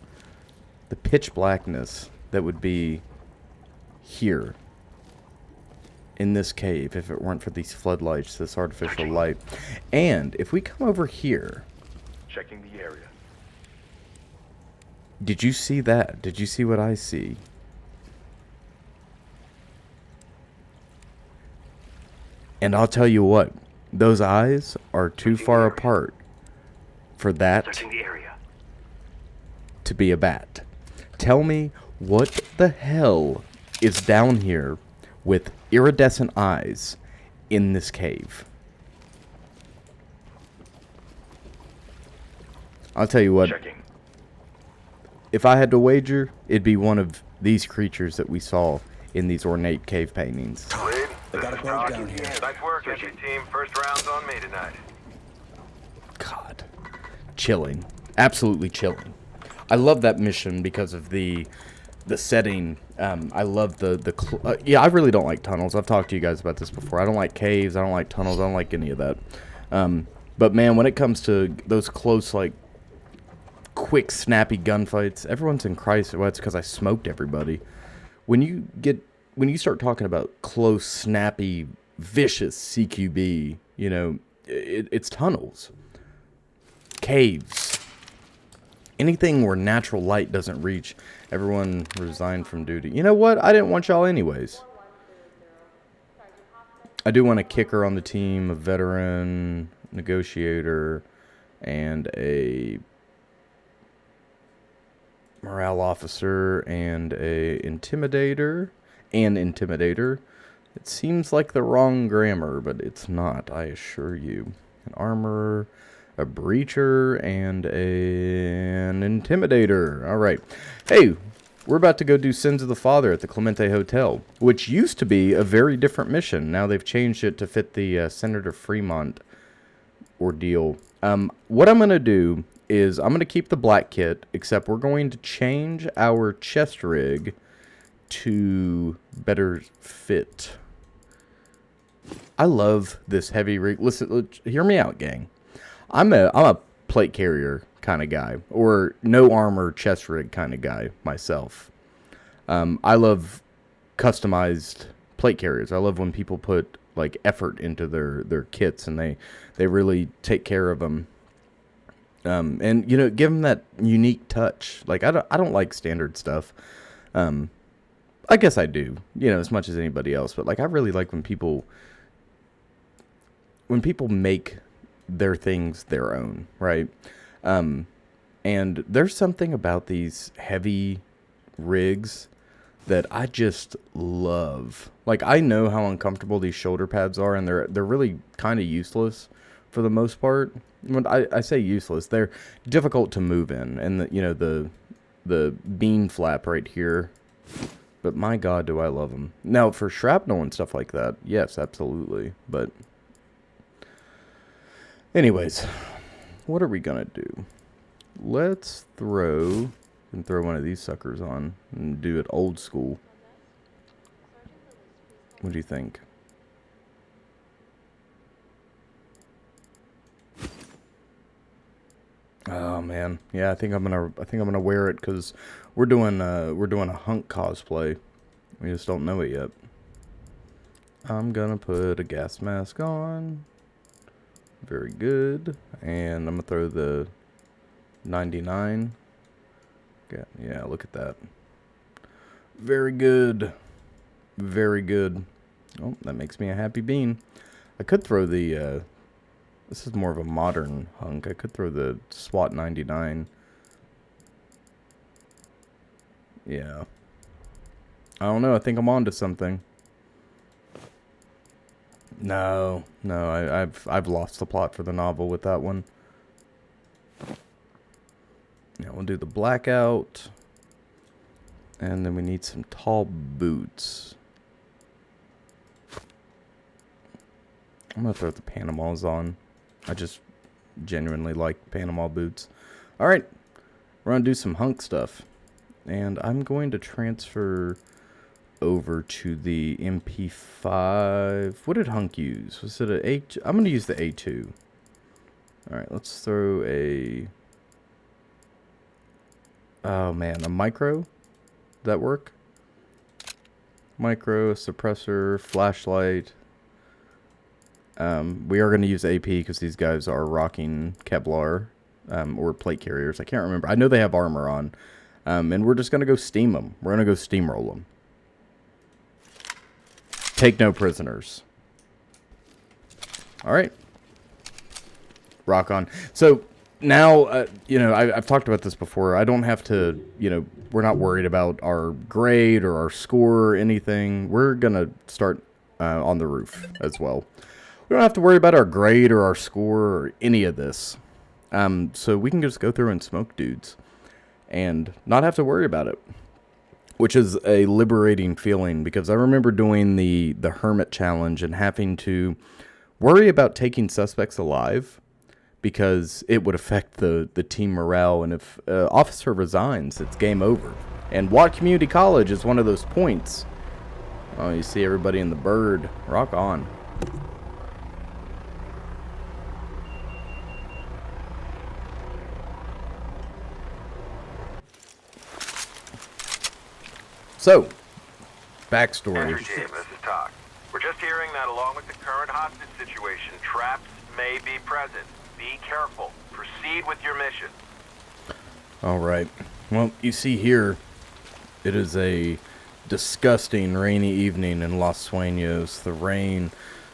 the pitch blackness that would be here in this cave if it weren't for these floodlights, this artificial light. And if we come over here, Checking the area. did you see that? Did you see what I see? And I'll tell you what, those eyes are too far apart for that searching the area. to be a bat. Tell me what the hell is down here with iridescent eyes in this cave. I'll tell you what, Checking. if I had to wager, it'd be one of these creatures that we saw in these ornate cave paintings. Lead. They got a This is boat Doc. down here. Nice work, entry team. First round's on me tonight. God. Chilling. Absolutely chilling. I love that mission because of the setting. I love yeah, I really don't like tunnels. I've talked to you guys about this before. I don't like caves. I don't like tunnels. I don't like any of that. But man, when it comes to those close, like, quick, snappy gunfights, everyone's in crisis. Well, it's because I smoked everybody. When you start talking about close, snappy, vicious CQB, you know, it's tunnels, caves, anything where natural light doesn't reach. Everyone resigned from duty. You know what? I didn't want y'all anyways. I do want a kicker on the team, a veteran, negotiator, and a morale officer and a intimidator. An intimidator. It seems like the wrong grammar, but it's not, I assure you. An armorer, a breacher, and an intimidator. All right. Hey, we're about to go do Sins of the Father at the Clemente Hotel, which used to be a very different mission. Now they've changed it to fit the Senator Fremont ordeal. What I'm going to do is I'm going to keep the black kit, except we're going to change our chest rig to better fit. I love this heavy rig. Listen, hear me out, gang. I'm a plate carrier kind of guy, or no armor chest rig kind of guy myself. I love customized plate carriers. I love when people put like effort into their kits and they really take care of them. And you know, give them that unique touch. Like I don't like standard stuff. I guess I do, you know, as much as anybody else. But like I really like when people make their things their own, right? And there's something about these heavy rigs that I just love. Like I know how uncomfortable these shoulder pads are, and they're really kind of useless for the most part. When I say useless, they're difficult to move in, and the bean flap right here. But my God, do I love them. Now for shrapnel and stuff like that, yes, absolutely. But anyways, what are we gonna do? Let's throw one of these suckers on and do it old school. What do you think? Oh man, yeah, I think I'm gonna wear it because we're doing a hunk cosplay. We just don't know it yet. I'm gonna put a gas mask on. Very good, and I'm gonna throw the 99. Yeah, look at that. Very good, very good. Oh, that makes me a happy bean. I could throw the. This is more of a modern hunk. I could throw the SWAT 99. Yeah. I don't know. I think I'm onto something. No. I've lost the plot for the novel with that one. Yeah, we'll do the blackout. And then we need some tall boots. I'm going to throw the Panamas on. I just genuinely like Panama boots. Alright, we're going to do some hunk stuff. And I'm going to transfer over to the MP5. What did hunk use? Was it an A? I'm going to use the A2. Alright, let's throw a... Oh man, a micro? Did that work? Micro, suppressor, flashlight. We are going to use AP because these guys are rocking Kevlar or plate carriers. I can't remember. I know they have armor on. And we're just going to go steam them. We're going to go steamroll them. Take no prisoners. All right. Rock on. So now, you know, I've talked about this before. I don't have to, you know, we're not worried about our grade or our score or anything. We're going to start on the roof as well. We don't have to worry about our grade or our score or any of this. So we can just go through and smoke dudes and not have to worry about it, which is a liberating feeling because I remember doing the Hermit Challenge and having to worry about taking suspects alive because it would affect the team morale. And if an officer resigns, it's game over. And Watt Community College is one of those points. Oh, you see everybody in the bird. Rock on. So, backstory. Team, this is Talk. We're just hearing that along with the current hostage situation, traps may be present. Be careful. Proceed with your mission. Alright. Well, you see here, it is a disgusting rainy evening in Los Sueños. The rain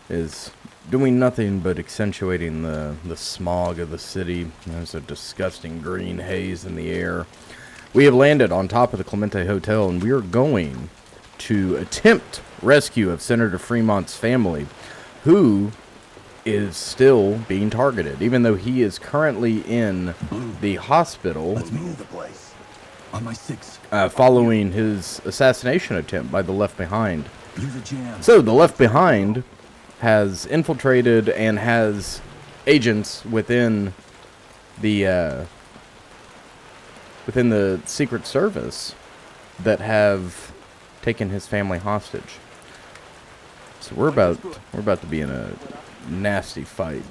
is doing nothing but accentuating the smog of the city. There's a disgusting green haze in the air. We have landed on top of the Clemente Hotel, and we are going to attempt rescue of Senator Fremont's family, who is still being targeted, even though he is currently in the hospital. Let's move the place. On my 6. Following his assassination attempt by the Left Behind. Use a jam. So the Left Behind has infiltrated and has agents within the Secret Service that have taken his family hostage. So we're about to be in a nasty fight.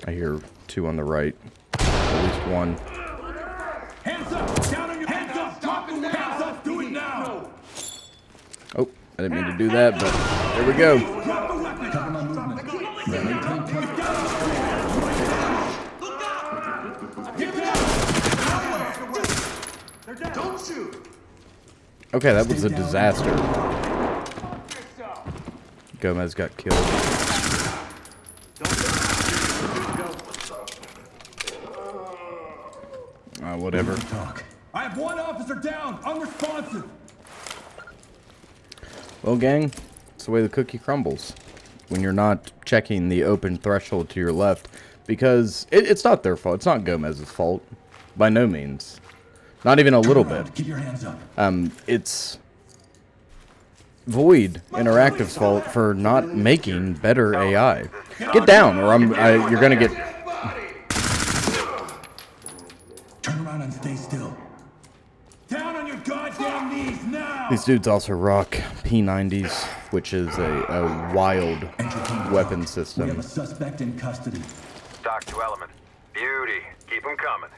I hear 2 on the right. At least 1. Hands up! Down on your hands up! Drop it now! Hands up! Do it now! Oh, I didn't mean to do that, but there we go. Drop the weapon! Cover my movement. Don't shoot! Okay, that was a disaster. Gomez got killed. Whatever. I have 1 officer down, unresponsive. Well, gang, it's the way the cookie crumbles when you're not checking the open threshold to your left, because it's not their fault. It's not Gomez's fault, by no means. Not even a little bit. Keep your hands up. It's Void Interactive's fault for not making better AI. Get down, or you're gonna get. Turn around and stay still. Down on your goddamn knees now! These dudes also rock P90s, which is a wild weapon We have system. a suspect in custody. Doc to Element. Beauty. Keep them coming.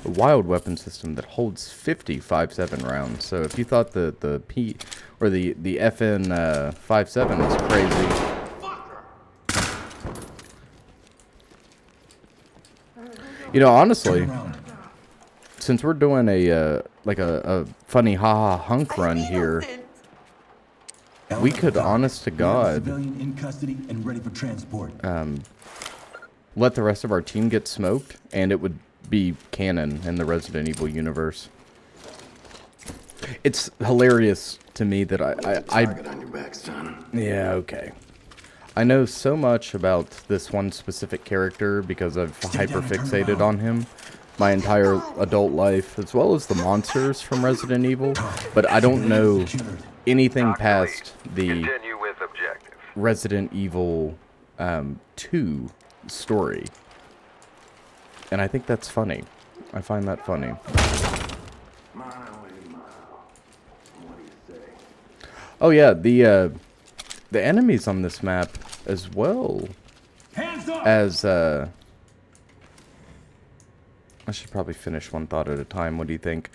A wild weapon system that holds 50 5.7 rounds. So if you thought the P or the FN 5.7 was crazy, you know, honestly, Turn around. since we're doing a funny haha hunk run here, we could, honest to We have a God, civilian in custody and ready for transport. let the rest of our team get smoked, and it would be canon in the Resident Evil universe. It's hilarious to me that I on your back, son. yeah, okay. I know so much about this one specific character because I've hyperfixated on him my entire adult life, as well as the monsters from Resident Evil, but I don't know anything past the Continue with objectives. Resident Evil 2 story. And I think that's funny. I find that funny. Oh yeah, the enemies on this map as well Hands up! as I should probably finish one thought at a time. What do you think?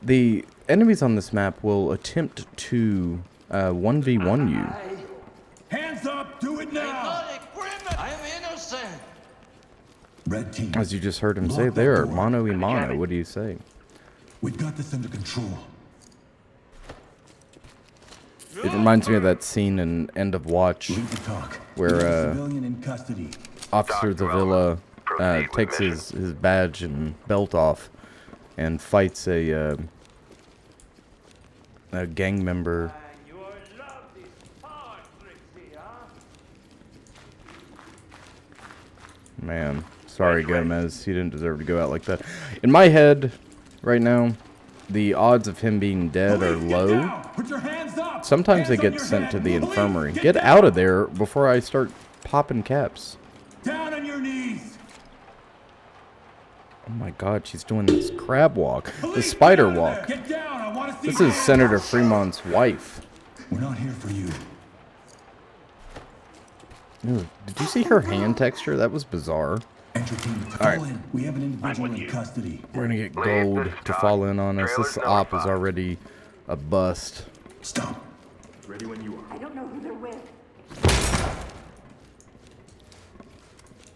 The enemies on this map will attempt to 1v1 you. Hands up! Do it now! I'm innocent. Red team. As you just heard him say there, mano y mano. What do you say? We've got this under control. It reminds me of that scene in End of Watch Leave the talk. where We have a civilian in custody. Officer Davila takes his badge and belt off and fights a gang member. Man, sorry Gomez, he didn't deserve to go out like that. In my head, right now, the odds of him being dead are Police, get low. down! Put your hands up! Sometimes they Hands on get your sent head! to the Police, infirmary. get Get down! out of there before I start popping caps. Down on your knees! Oh my god, she's doing this crab walk. The Police, spider get out of walk. there! Get down! I want to see This is hands. Senator Fremont's wife. We're not here for you. Ew, did you see her hand texture? That was bizarre. Entry team, All right. fall in. We have an individual in custody. We're gonna get gold to fall in on us. This op is already a bust. Stop. Ready when you are. I don't know who they're with.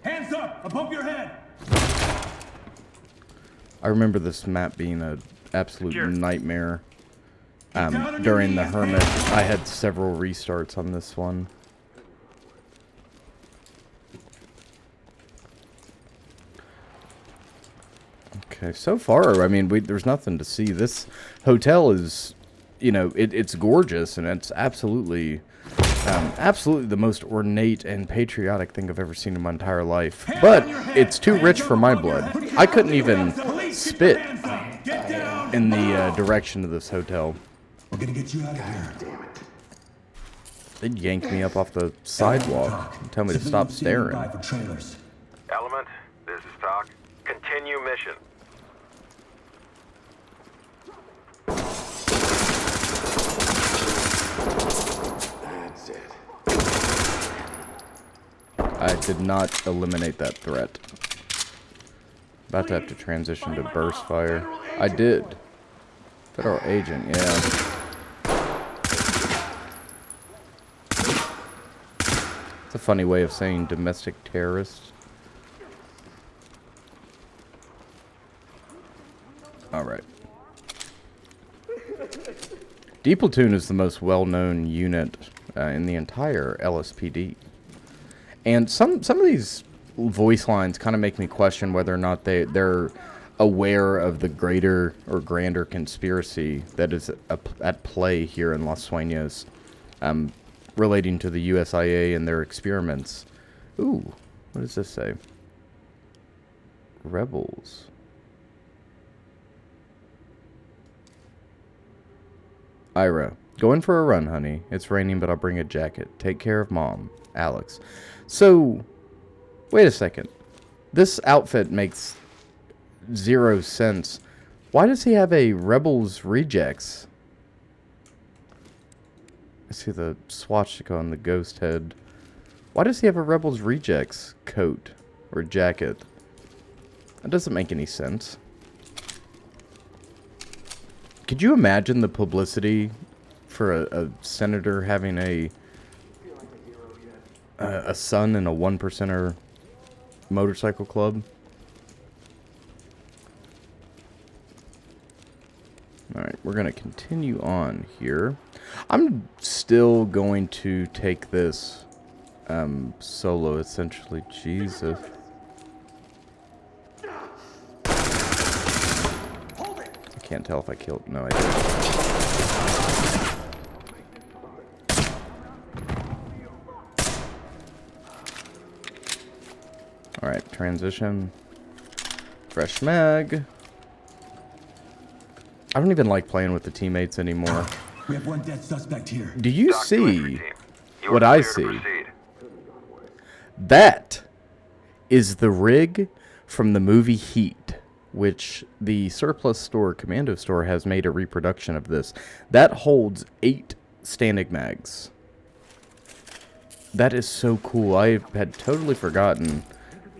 Hands up! Above your head! I remember this map being an absolute nightmare. down on your During the knees, Hermit, hands I had several restarts on this one. Okay, so far, I mean, there's nothing to see. This hotel is, you know, it's gorgeous, and it's absolutely the most ornate and patriotic thing I've ever seen in my entire life. But it's too rich for my blood. I couldn't even spit in the direction of this hotel. We're gonna get you out of here. Damn it. They'd yank me up off the sidewalk and tell me to stop staring. For trailers. Element, this is Talk. Continue mission. That's it. I did not eliminate that threat. About to have to transition to burst fire. I did. Federal agent, yeah. It's a funny way of saying domestic terrorist. Alright. D Platoon is the most well-known unit in the entire LSPD. And some of these voice lines kind of make me question whether or not they're aware of the greater or grander conspiracy that is at play here in Los Sueños, relating to the USIA and their experiments. Ooh, what does this say? Rebels. Ira, going for a run, honey. It's raining, but I'll bring a jacket. Take care of Mom. Alex. So, wait a second. This outfit makes 0 sense. Why does he have a Rebels Rejects? I see the swastika on the ghost head. Why does he have a Rebels Rejects coat or jacket? That doesn't make any sense. Could you imagine the publicity for a senator having a son in a 1%er motorcycle club? Alright, we're going to continue on here. I'm still going to take this solo, essentially. Jesus. I can't tell if I killed... No, I didn't. Alright, transition. Fresh mag. I don't even like playing with the teammates anymore. We have one dead suspect here. Do you Talk to entry see team. You what are I clear to see? proceed. That is the rig from the movie Heat, which the surplus store, Commando store, has made a reproduction of this. That holds 8 standing mags. That is so cool. I had totally forgotten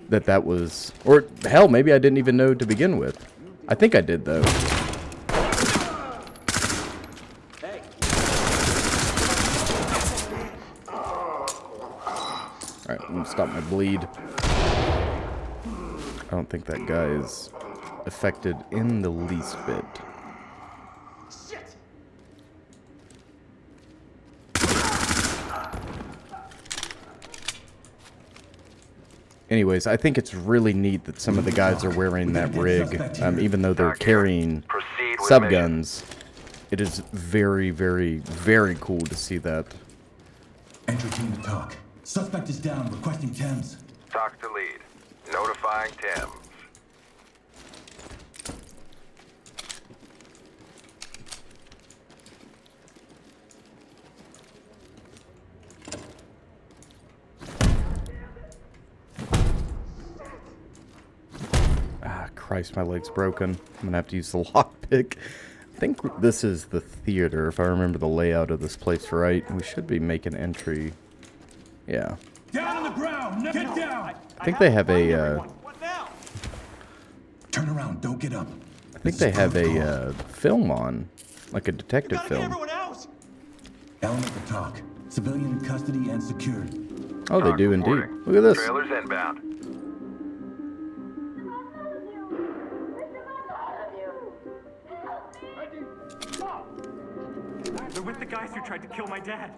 that was... Or, hell, maybe I didn't even know to begin with. I think I did, though. Alright, I'm gonna stop my bleed. I don't think that guy is affected in the least bit. Anyways, I think it's really neat that some of the guys are wearing that rig, even though they're carrying Proceed with subguns. It is very, very, very cool to see that. Entry team to talk. Suspect is down, requesting Thames. Talk to lead. Notifying Thames. Ah, Christ, my leg's broken. I'm gonna have to use the lockpick. I think this is the theater, if I remember the layout of this place right. We should be making entry. Yeah. Down on the ground! Get down! I think they have a, What now? Turn around, don't get up. I think they have a, film on. Like a detective film. Else. Element to talk. Civilian in custody and secured. Oh, they Talk do indeed. reporting. Look at this. Trailers inbound. They're with the guys who tried to kill my dad.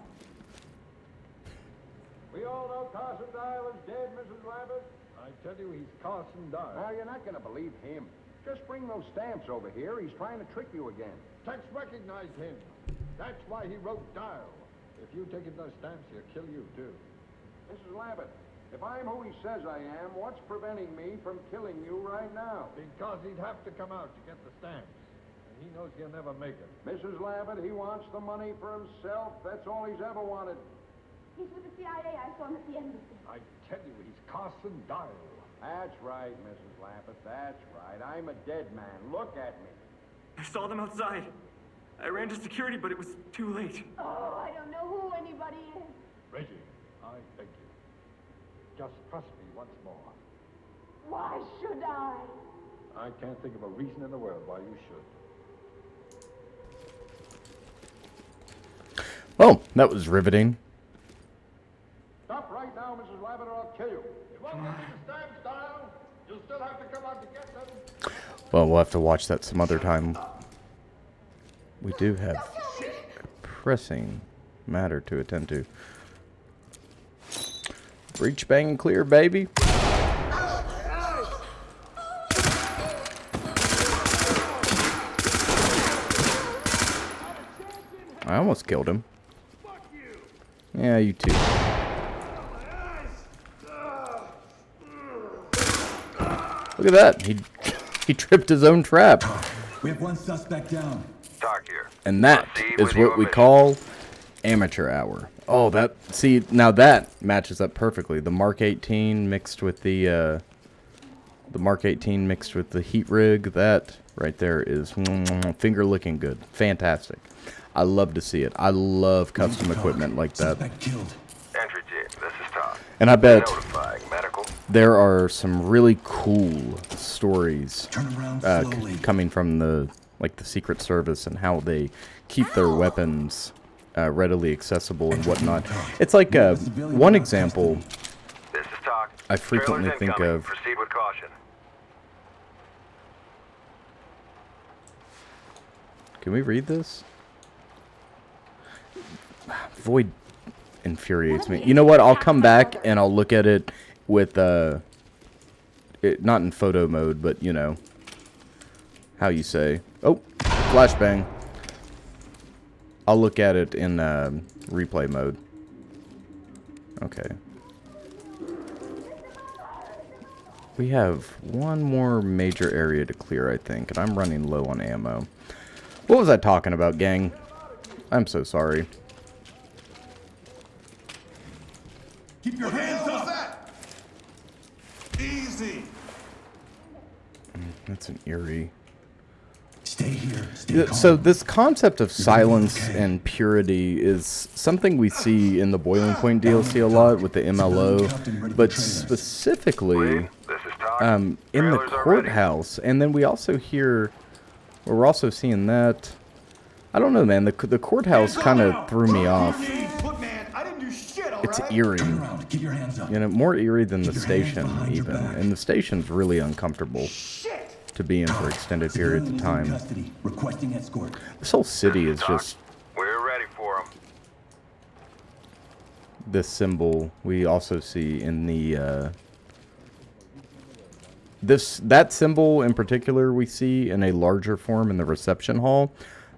We all know Carson Dial is dead, Mrs. Rabbit. I tell you, he's Carson Dial. Now, you're not going to believe him. Just bring those stamps over here. He's trying to trick you again. Tex recognized him. That's why he wrote Dial. If you take those stamps, he'll kill you, too. Mrs. Lambert, if I'm who he says I am, what's preventing me from killing you right now? Because he'd have to come out to get the stamps. And he knows he'll never make it. Mrs. Lambert, he wants the money for himself. That's all he's ever wanted. He's with the CIA. I saw him at the embassy. I tell you, he's Carson Dial. That's right, Mrs. Lambert. That's right. I'm a dead man. Look at me. I saw them outside. I ran to security, but it was too late. Oh, I don't know who anybody is. Reggie, I beg you. Just trust me once more. Why should I? I can't think of a reason in the world why you should. Oh, that was riveting. Stop right now, Mrs. Lambert, or I'll kill you. You won't give me the stamps, Dial. You'll still have to come out to get them. Well, we'll have to watch that some other time. We do have a pressing matter to attend to. Breach bang clear, baby. I almost killed him. Yeah, you too. Look at that. He tripped his own trap. We have one suspect down. Talk here. And that Proceed is with your what we mission. call amateur hour. Oh, see, now that matches up perfectly. The Mark 18 mixed with the Mark 18 mixed with the heat rig. That right there is finger licking good. Fantastic. I love to see it. I love custom equipment like that. Suspect killed. Entry team, this is Tom. And I bet Notifying medical. there are some really cool stories Turn around slowly. coming from the Secret Service and how they keep their weapons readily accessible and whatnot. It's like one example This is Talk. I frequently Trailers think incoming. of. Proceed with caution. Can we read this? Void infuriates me. You know what? I'll come back and I'll look at it with not in photo mode, but you know how you say. Oh, flashbang. I'll look at it in replay mode. Okay. We have one more major area to clear, I think, and I'm running low on ammo. What was I talking about, gang? I'm so sorry. Keep your hands up! Easy! That's an eerie. Stay here. Stay calm. So this concept of silence and purity is something we see in the Boiling Point DLC a lot with the MLO, but specifically This is Talk. in the Trailers are ready. courthouse. And then we also hear, or we're also seeing that. I don't know, man. The courthouse kind of threw me off. Look, man, I didn't do shit, all It's right? eerie. Turn around. Keep your hands up. You know, more eerie than the Keep your hands station behind your even. back. And the station's really uncomfortable to be in for extended periods of Civilian is in time. custody. Requesting escort. This whole city is just We're ready for him. this symbol we also see in the that symbol in particular we see in a larger form in the reception hall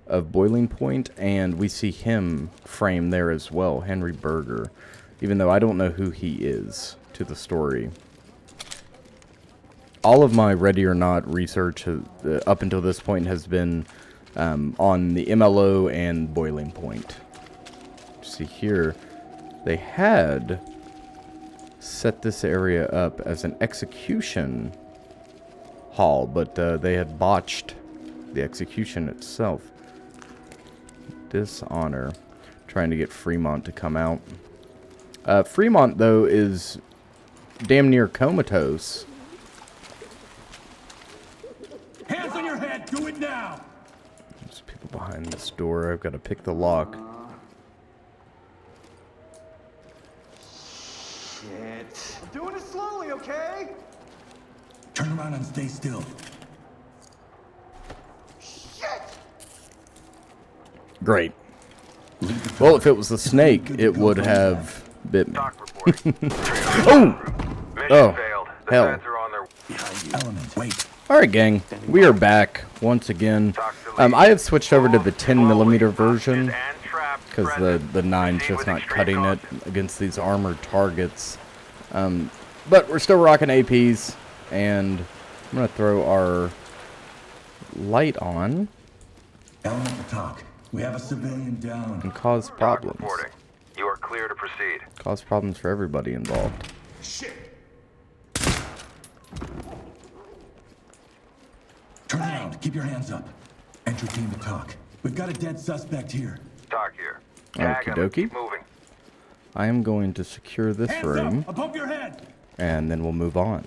of Boiling Point, and we see him framed there as well, Henry Berger, even though I don't know who he is to the story. All of my Ready or Not research up until this point has been on the MLO and Boiling Point. See here, they had set this area up as an execution hall, but they had botched the execution itself. Dishonor. Trying to get Fremont to come out. Fremont, though, is damn near comatose. Hands on your head, do it now! There's people behind this door. I've got to pick the lock. Shit. I'm doing it slowly, okay? Turn around and stay still. Shit! Great. Well, if it was the snake, it would have bit me. Talk reporting. Oh! Mission Oh, failed. hell. Defense are on their Element. Wait. Alright, gang. We are back once again. I have switched over to the 10mm version because the 9's just not cutting it against these armored targets. But we're still rocking APs, and I'm going to throw our light on Element to talk. We have a civilian down. and cause problems. Reporting. You are clear to proceed. Cause problems for everybody involved. Shit. Turn around. Keep your hands up. Entry team to talk. We've got a dead suspect here. Talk here. Okie Tag him. dokie. Keep moving. I am going to secure this Hands room, up above your head. and then we'll move on.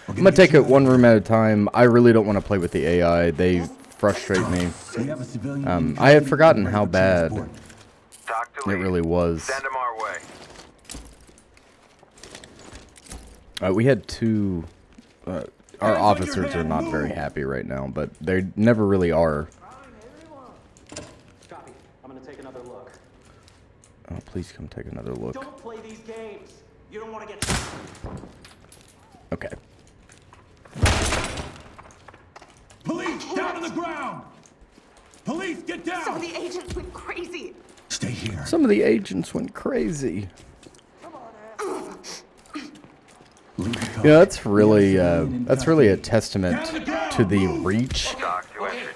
We're I'm going to take get it you one out of room at a time. I really don't want to play with the AI. They frustrate me. here. We have a civilian in I had custody forgotten ready how for bad transport. Talk to it lead. really was. Send him our way. We had two... our Hands on your officers are head, not very move. happy right now, but they never really are. Copy. I'm gonna take another look. Oh, please come take another look. Don't play these games. You don't want to get. Okay. Police, down on the ground. Police, get down. Some of the agents went crazy. Stay here. Some of the agents went crazy. Lead the talk. Yeah, that's really, We have a civilian in that's really a custody. testament to the reach. Talk to entry team.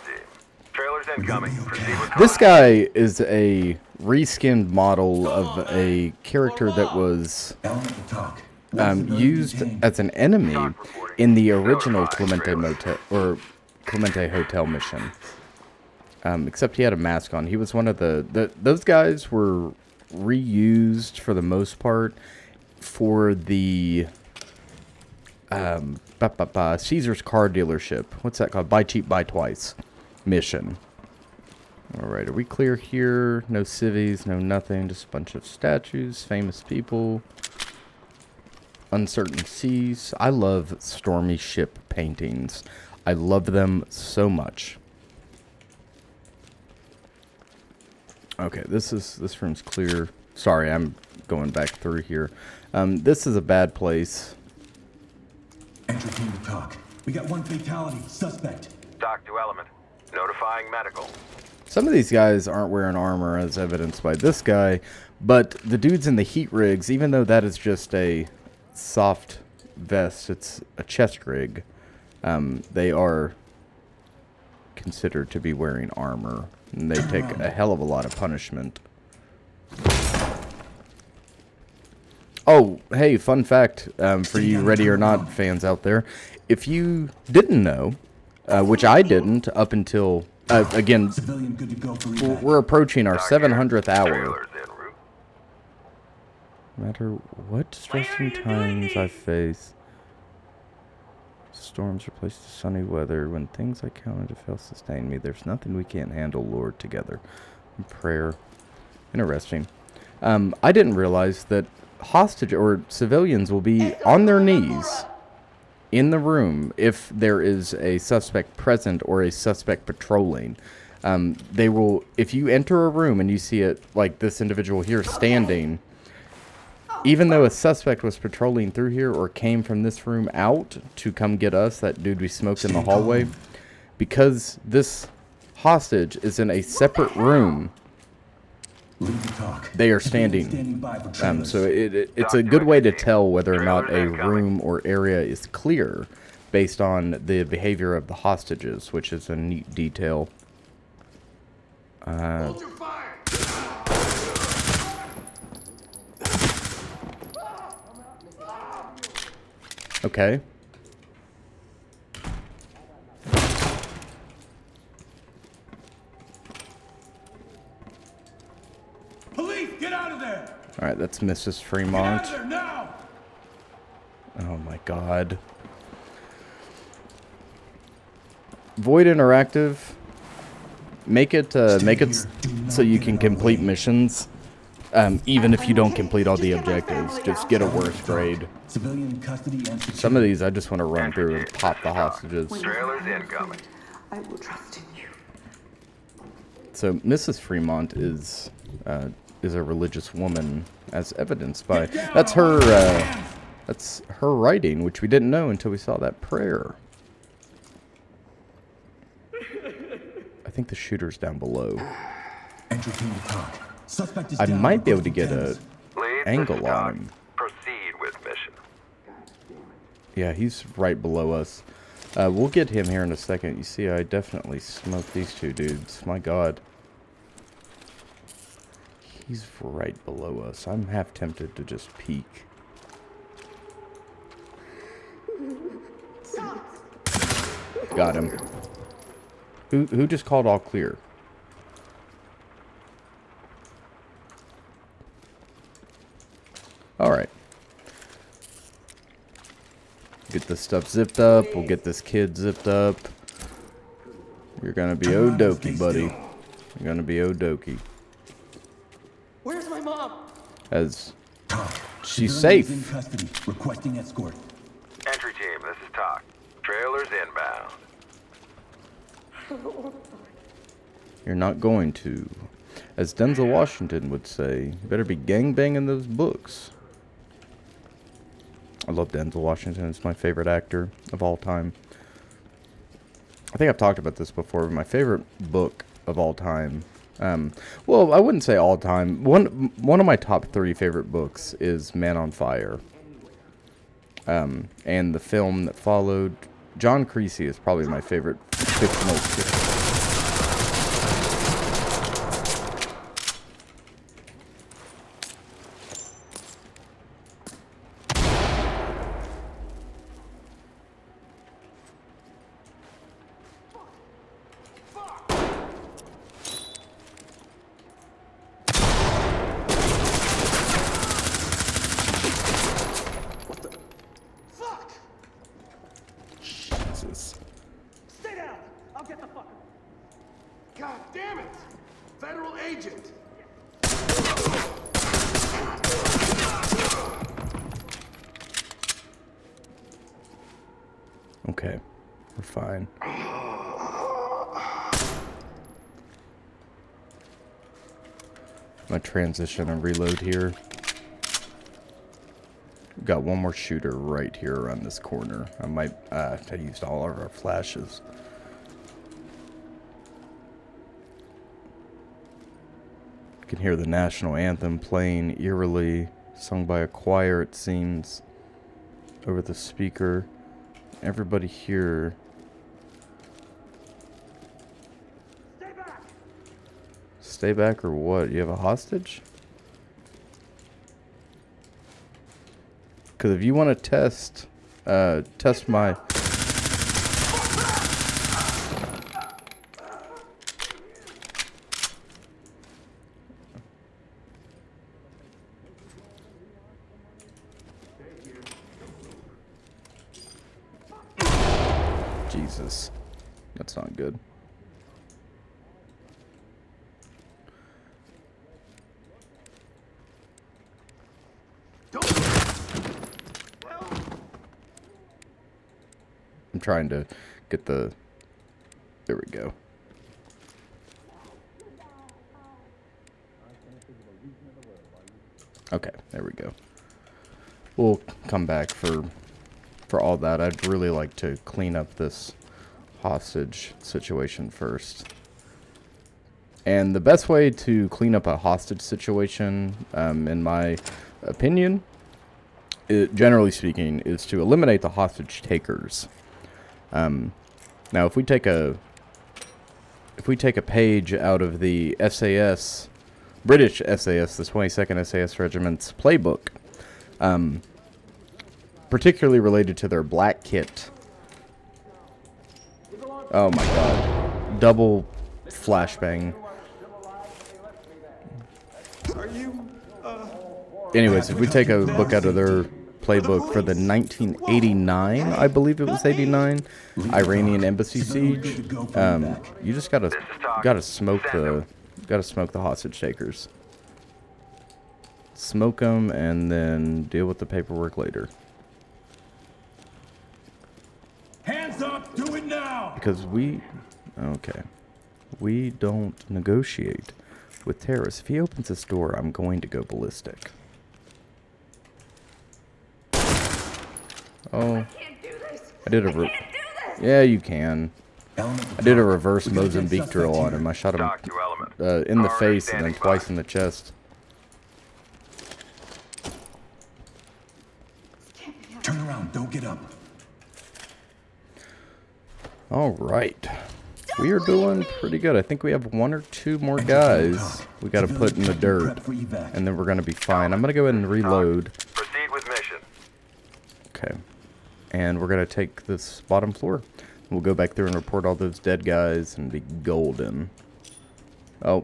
Trailers incoming. Proceed with This guy is a reskinned model of a character that was Element to talk. We have a civilian used detained. as an enemy in the original Clemente Motel or Clemente Hotel mission. Except he had a mask on. He was one of those guys were reused for the most part for the Caesar's car dealership. What's that called? Buy cheap, buy twice mission. All right, are we clear here? No civvies, no nothing. Just a bunch of statues, famous people. Uncertain seas. I love stormy ship paintings. I love them so much. Okay, this room's clear. Sorry, I'm going back through here. This is a bad place. Entry team to talk. We got one fatality. Suspect. Talk to element. Notifying medical. Some of these guys aren't wearing armor, as evidenced by this guy, but the dudes in the heat rigs, even though that is just a soft vest, it's a chest rig, they are considered to be wearing armor, and they take a hell of a lot of punishment. Oh, hey, fun fact for you Ready or Not fans out there. If you didn't know, which I didn't up until, again, Civilian good to go for evac. we're approaching our 700th hour. Trailers en route. No matter what distressing times I face, storms replace the sunny weather. When things I counted to fail sustain me, there's nothing we can't handle, Lord, together. In prayer. Interesting. I didn't realize that hostage or civilians will be on their knees in the room if there is a suspect present or a suspect patrolling. They will, if you enter a room and you see it like this individual here standing, even though a suspect was patrolling through here or came from this room out to come get us, that dude we smoked in the hallway, because this hostage is in a separate room, Lead the talk. they are Civilian standing. by for trailers. So it's a good way to tell whether or not a room or area is clear based on the behavior of the hostages, which is a neat detail. Hold your fire. Okay. Police, get out of there. All right, that's Mrs. Get out Fremont. of there now. Oh my god. Void Interactive. Make it so you can complete missions, even if you don't complete all the objectives. Just get a worse grade. Civilian custody and security. Some of these I just want to run through and pop the hostages. Trailers incoming. I will trust in you. So Mrs. Fremont is a religious woman, as evidenced by that's her writing, which we didn't know until we saw that prayer. think the shooter's down below. Entry team to talk. Suspect is I down might on be able to both get a ends. Lead, angle this is on Doc. him. Proceed with mission. Yeah, he's right below us. We'll get him here in a second. You see, I definitely smoked these two dudes. My God. He's right below us. I'm half tempted to just peek. Got him. Who just called all clear? Alright. Get this stuff zipped up. We'll get this kid zipped up. You're gonna be odokie, buddy. You're gonna be odokie. Where's my mom? As Talk. she's Civilian is safe. in custody. Requesting escort. Entry team, this is Talk. Trailers inbound. You're not going to. As Denzel Washington would say, you better be gangbanging those books. I love Denzel Washington. It's my favorite actor of all time. I think I've talked about this before, but my favorite book of all time. Well, I wouldn't say all time. One of my top 3 favorite books is Man on Fire. And the film that followed, John Creasy is probably my favorite fictional character. Jesus. Stay down! I'll get the fucker! God damn it! Federal agent! Okay, we're fine. I'm gonna transition and reload here. We've got one more shooter right here around this corner. I might, I used all of our flashes. You can hear the national anthem playing eerily, sung by a choir, it seems, over the speaker. Everybody here. Stay back! Stay back or what? You have a hostage? Because if you want to test my... Jesus. That's not good. I'm trying to get the... There we go. Okay, there we go. We'll come back for all that. I'd really like to clean up this hostage situation first. And the best way to clean up a hostage situation, in my opinion, generally speaking, is to eliminate the hostage takers. Now, if we take a page out of the SAS, British SAS, the 22nd SAS Regiment's playbook, particularly related to their black kit. Oh my God! Double flashbang. Anyways, if we take a book out of their playbook for the 1989, I believe it was 89, Iranian embassy siege, you just gotta smoke the hostage takers. Smoke them and then deal with the paperwork later. Hands up! Do it now! Because we don't negotiate with terrorists. If he opens this door, I'm going to go ballistic. Oh, I did a... Yeah, you can. I did a reverse Mozambique drill on him. I shot him Talk to Element. in the Coroner face and then standing twice by. in the chest. Turn around, don't get up. All right. We are doing pretty good. I think we have 1 or 2 more guys we got to put in the dirt, and then we're going to be fine. I'm going to go ahead and reload. Proceed with mission. Okay. And we're going to take this bottom floor. We'll go back through and report all those dead guys and be golden. Oh.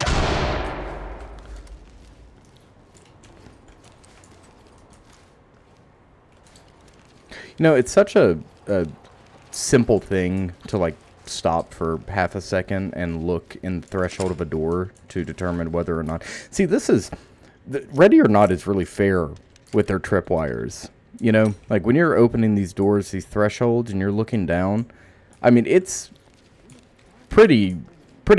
You know, it's such a simple thing to, like, stop for half a second and look in the threshold of a door to determine whether or not... See, this is... Ready or Not is really fair with their tripwires. You know, like when you're opening these doors, these thresholds, and you're looking down, I mean, it's pretty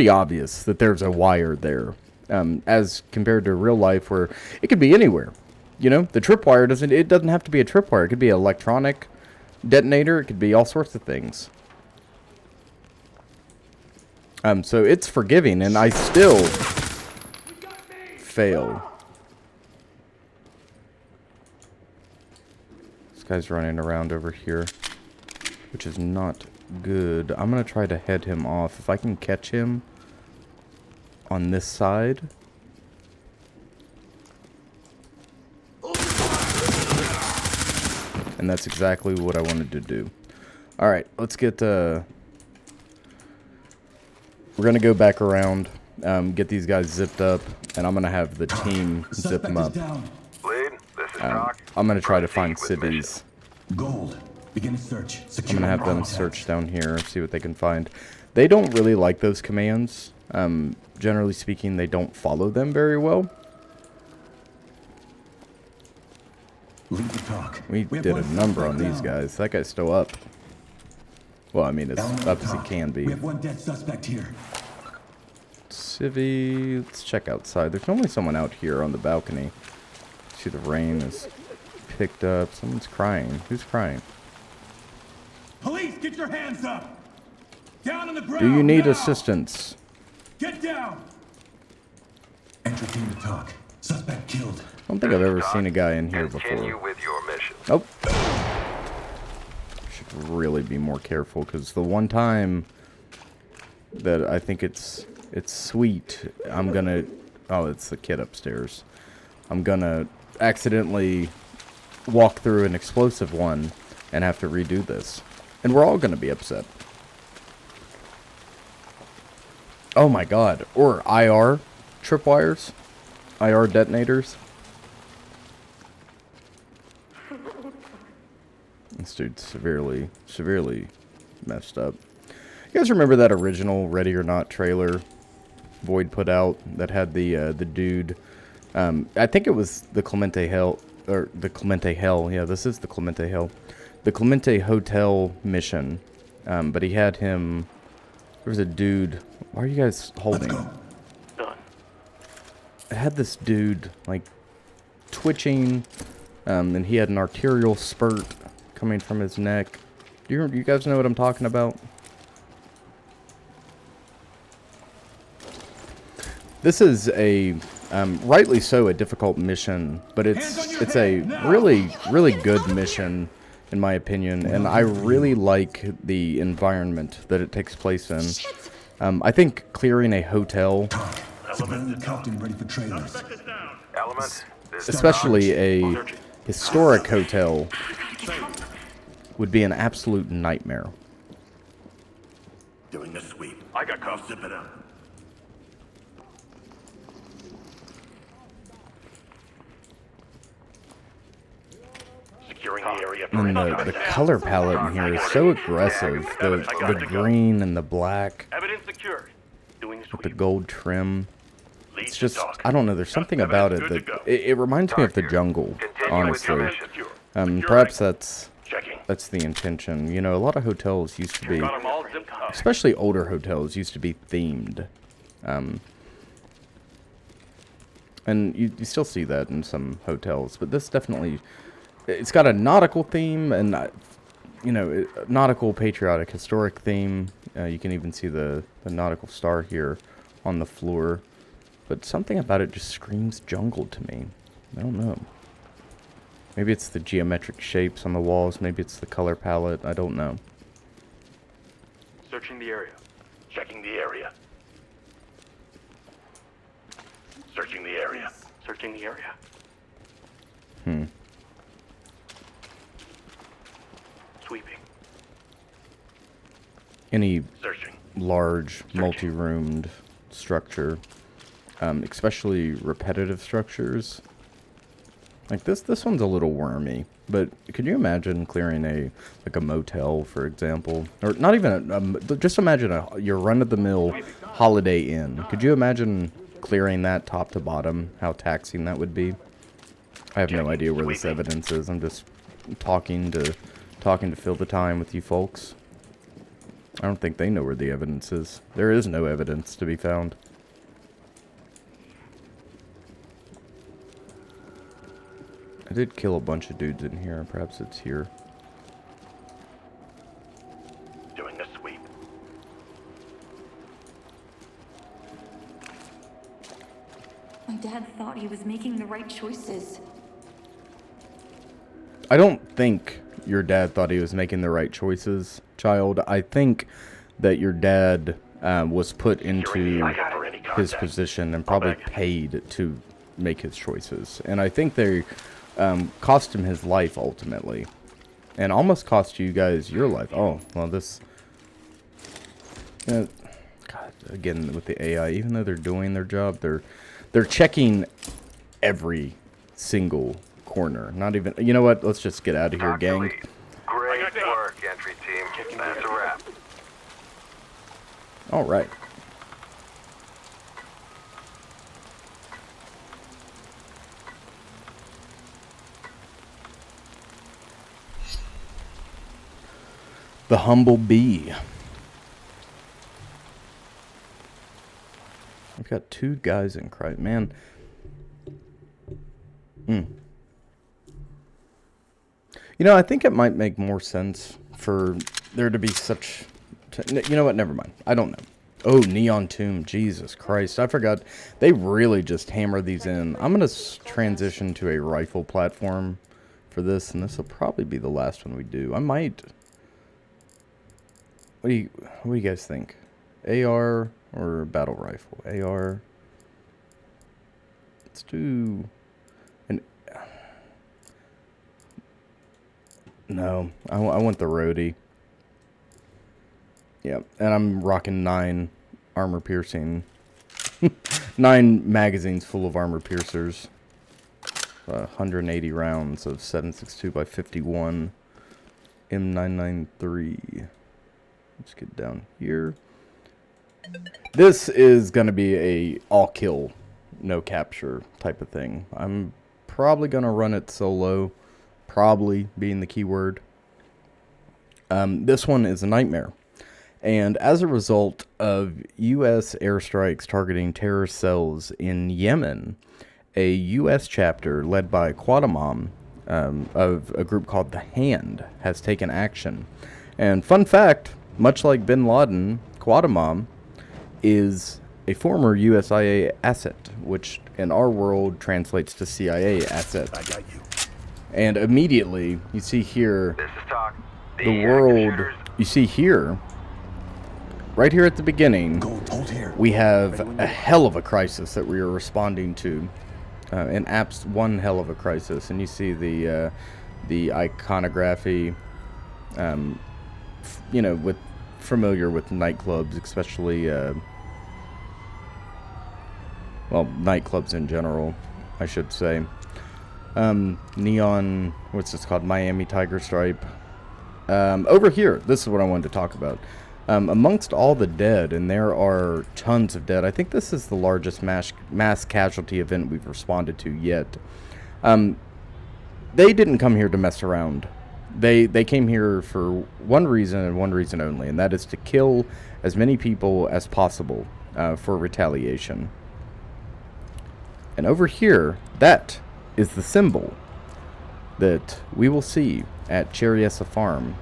obvious that there's a wire there, as compared to real life where it could be anywhere. You know, the tripwire doesn't have to be a tripwire. It could be an electronic detonator. It could be all sorts of things. So it's forgiving, and I still fail. This guy's running around over here, which is not good. I'm gonna try to head him off. If I can catch him on this side. And that's exactly what I wanted to do. Alright, let's get we're gonna go back around, get these guys zipped up, and I'm gonna have the team zip them up. Lead, this is Doc. I'm gonna try to find Proceed with mission. cities. Gold. Begin a search. I'm gonna have them search down here, see what they can find. They don't really like those commands. Generally speaking, they don't follow them very well. Lead the talk. We did a number on these guys. That guy's still up. Well, I mean, as up as he can be. We have 1 dead suspect here. Civvy, let's check outside. There's only someone out here on the balcony. See, the rain is picked up. Someone's crying. Who's crying? Police, get your hands up! Down on the ground! Do you need now! assistance? Get down! Entry team to talk. Suspect killed. I don't think I've ever seen a guy in here Continue before. with your mission. Oh. Should really be more careful, because the one time that I think it's sweet, I'm gonna... Oh, it's the kid upstairs. I'm gonna accidentally walk through an explosive one and have to redo this. And we're all gonna be upset. Oh my god. Or IR tripwires. IR detonators. This dude's severely messed up. You guys remember that original Ready or Not trailer Void put out that had the dude? I think it was the Clemente Hell, or the Clemente Hell. Yeah, this is the Clemente Hell, the Clemente Hotel mission. But he had him. There was a dude. Why are you guys holding? Done. It had this dude like twitching, and he had an arterial spurt coming from his neck. Do you guys know what I'm talking about? This is a, rightly so, a difficult mission, but it's a really good mission, in my opinion, and I really like the environment that it takes place in. I think clearing a hotel, Civilian captain ready for trailers. Element, this is especially a historic hotel, would be an absolute nightmare. Doing the sweep. I got cuffs. Zip it up. Securing the area. And the color palette in here is so aggressive. The green and the black Evidence secured. Doing the with the sweep. gold trim. Lead It's to just, talk. I don't know, there's something about it that, it reminds me of the jungle, Continue with your honestly. mission. Perhaps that's Checking. the intention. You know, a lot of hotels used to be, Got 'em all zipped up. especially older hotels, used to be themed. And you still see that in some hotels, but this definitely, it's got a nautical theme, and nautical, patriotic, historic theme. You can even see the nautical star here on the floor. But something about it just screams jungle to me. I don't know. Maybe it's the geometric shapes on the walls. Maybe it's the color palette. I don't know. Searching the area. Checking the area. Searching the area. Searching the area. Sweeping. Any Searching. large, multi-roomed structure, especially repetitive structures. Like this one's a little wormy, but could you imagine clearing a motel, for example, or not even just imagine your run-of-the-mill Holiday Inn. Could you imagine clearing that top to bottom? How taxing that would be. I have no idea where this evidence is. I'm just talking to fill the time with you folks. I don't think they know where the evidence is. There is no evidence to be found. I did kill a bunch of dudes in here. Perhaps it's here. Doing a sweep. My dad thought he was making the right choices. I don't think your dad thought he was making the right choices, child. I think that your dad was put into his position and probably paid to make his choices. And I think they cost him his life ultimately. And almost cost you guys your life. Oh, well this... God, again, with the AI, even though they're doing their job, they're checking every single corner. Not even... You know what? Let's just get out of here, gang. Great work, entry team. That's a wrap. All right. The Humble Bee. I've got two guys in crime. Man. You know, I think it might make more sense for there to be such... You know what? Never mind. I don't know. Oh, Neon Tomb. Jesus Christ. I forgot. They really just hammer these in. I'm going to transition to a rifle platform for this, and this will probably be the last one we do. I might... What do you guys think? AR or battle rifle? AR. Let's do an... No, I want the roadie. Yeah, and I'm rocking 9 armor piercing. 9 magazines full of armor piercers. 180 rounds of 7.62 by 51 M993. Let's get down here. This is going to be a all kill, no capture type of thing. I'm probably going to run it solo. Probably being the key word. This one is a nightmare. And as a result of U.S. airstrikes targeting terrorist cells in Yemen, a U.S. chapter led by Quatamom of a group called The Hand has taken action. And fun fact, much like Bin Laden, Quatamom is a former USIA asset, which in our world translates to CIA asset. I got you. And immediately, you see here, This is talk. the world, you see here, right here at the beginning, Hold here. we have a hell of a crisis that we are responding to. An apps one hell of a crisis. And you see the iconography, you know, with familiar with nightclubs, especially, well, nightclubs in general, I should say. Neon, what's this called? Miami Tiger Stripe. Over here, this is what I wanted to talk about. Amongst all the dead, and there are tons of dead, I think this is the largest mass casualty event we've responded to yet. They didn't come here to mess around. They came here for one reason and one reason only, and that is to kill as many people as possible for retaliation. And over here, that is the symbol that we will see at Cherryessa Farm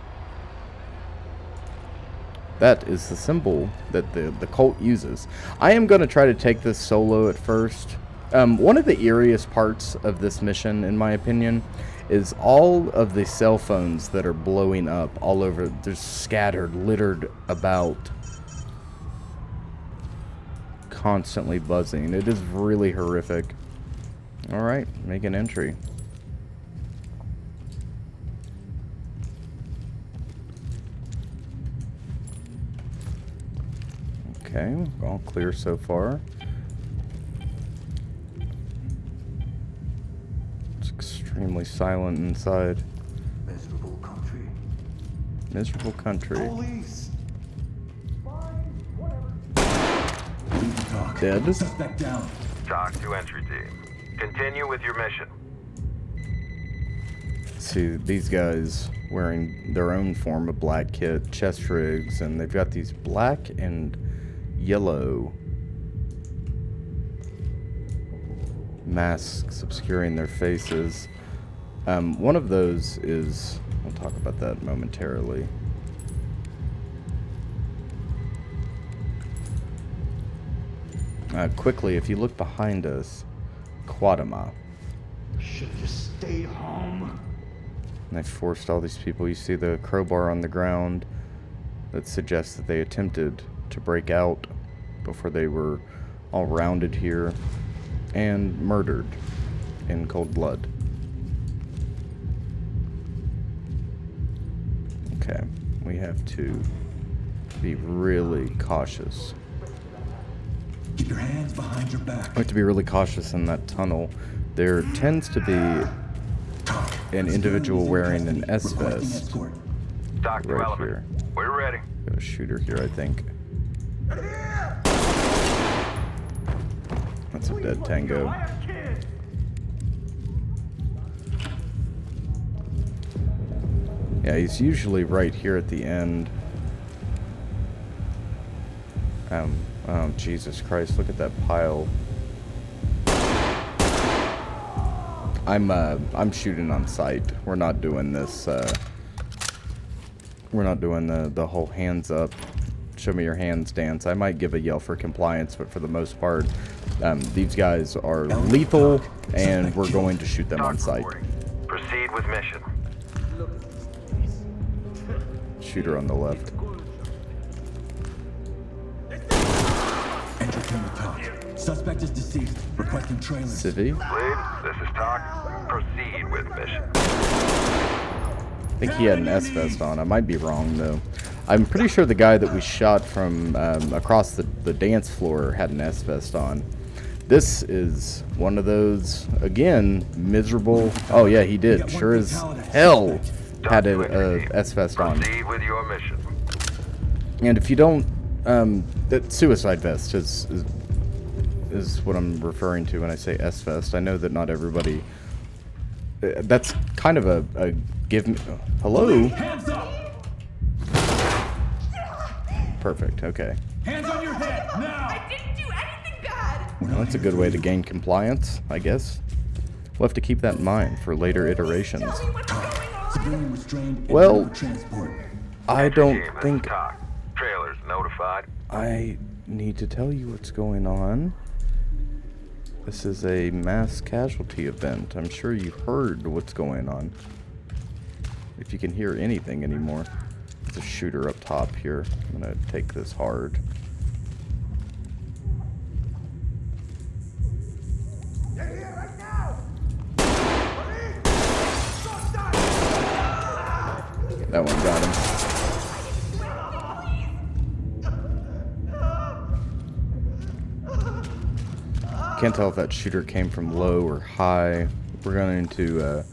That is the symbol that the cult uses. I am going to try to take this solo at first. One of the eeriest parts of this mission, in my opinion, is all of the cell phones that are blowing up all over. They're scattered, littered about, constantly buzzing. It is really horrific. Alright, make an entry. Okay, all clear so far. It's extremely silent inside. Miserable country. Miserable country. Police! Dead. Suspect down. Talk to entry team. Continue with your mission. See, these guys wearing their own form of black kit, chest rigs, and they've got these black and yellow masks obscuring their faces. One of those is, we'll talk about that momentarily. Quickly, if you look behind us, Quadama. Should've just stayed home. And they forced all these people. You see the crowbar on the ground that suggests that they attempted to break out before they were all rounded here and murdered in cold blood. Okay, we have to be really cautious. Keep your hands behind your back. We have to be really cautious in that tunnel. There tends to be an individual wearing an S-vest Talk to right Element. here. We're ready. Got a shooter here, I think. That's a dead tango. Yeah, he's usually right here at the end. Oh, Jesus Christ, look at that pile. I'm shooting on sight. We're not doing this, we're not doing the whole hands up, show me your hands dance. I might give a yell for compliance, but for the most part, these guys are lethal, and we're going to shoot them on sight. Proceed with mission. Shooter on the left. Entry team to talk. Suspect is deceased. Requesting trailers. Civvy. Lead, this is Talk. Proceed with mission. I think he had an S-vest on. I might be wrong, though. I'm pretty sure the guy that we shot from across the dance floor had an S-vest on. This is one of those, again, miserable... Oh, yeah, he did. Sure as hell had a S-vest on. Proceed with your mission. And if you don't... that suicide vest is what I'm referring to when I say S-vest. I know that not everybody... That's kind of a give me... Hello? Hands up! Perfect, okay. Hands on your head, now! I didn't do anything bad! Well, that's a good way to gain compliance, I guess. We'll have to keep that in mind for later iterations. Tell me what's going on! Civilian restrained and Well, under transport. I don't Team, this is think Talk. Trailers notified. I need to tell you what's going on. This is a mass casualty event. I'm sure you heard what's going on. If you can hear anything anymore. There's a shooter up top here. I'm gonna take this hard. Get here right now! That one got him. Can't tell if that shooter came from low or high. We're going to...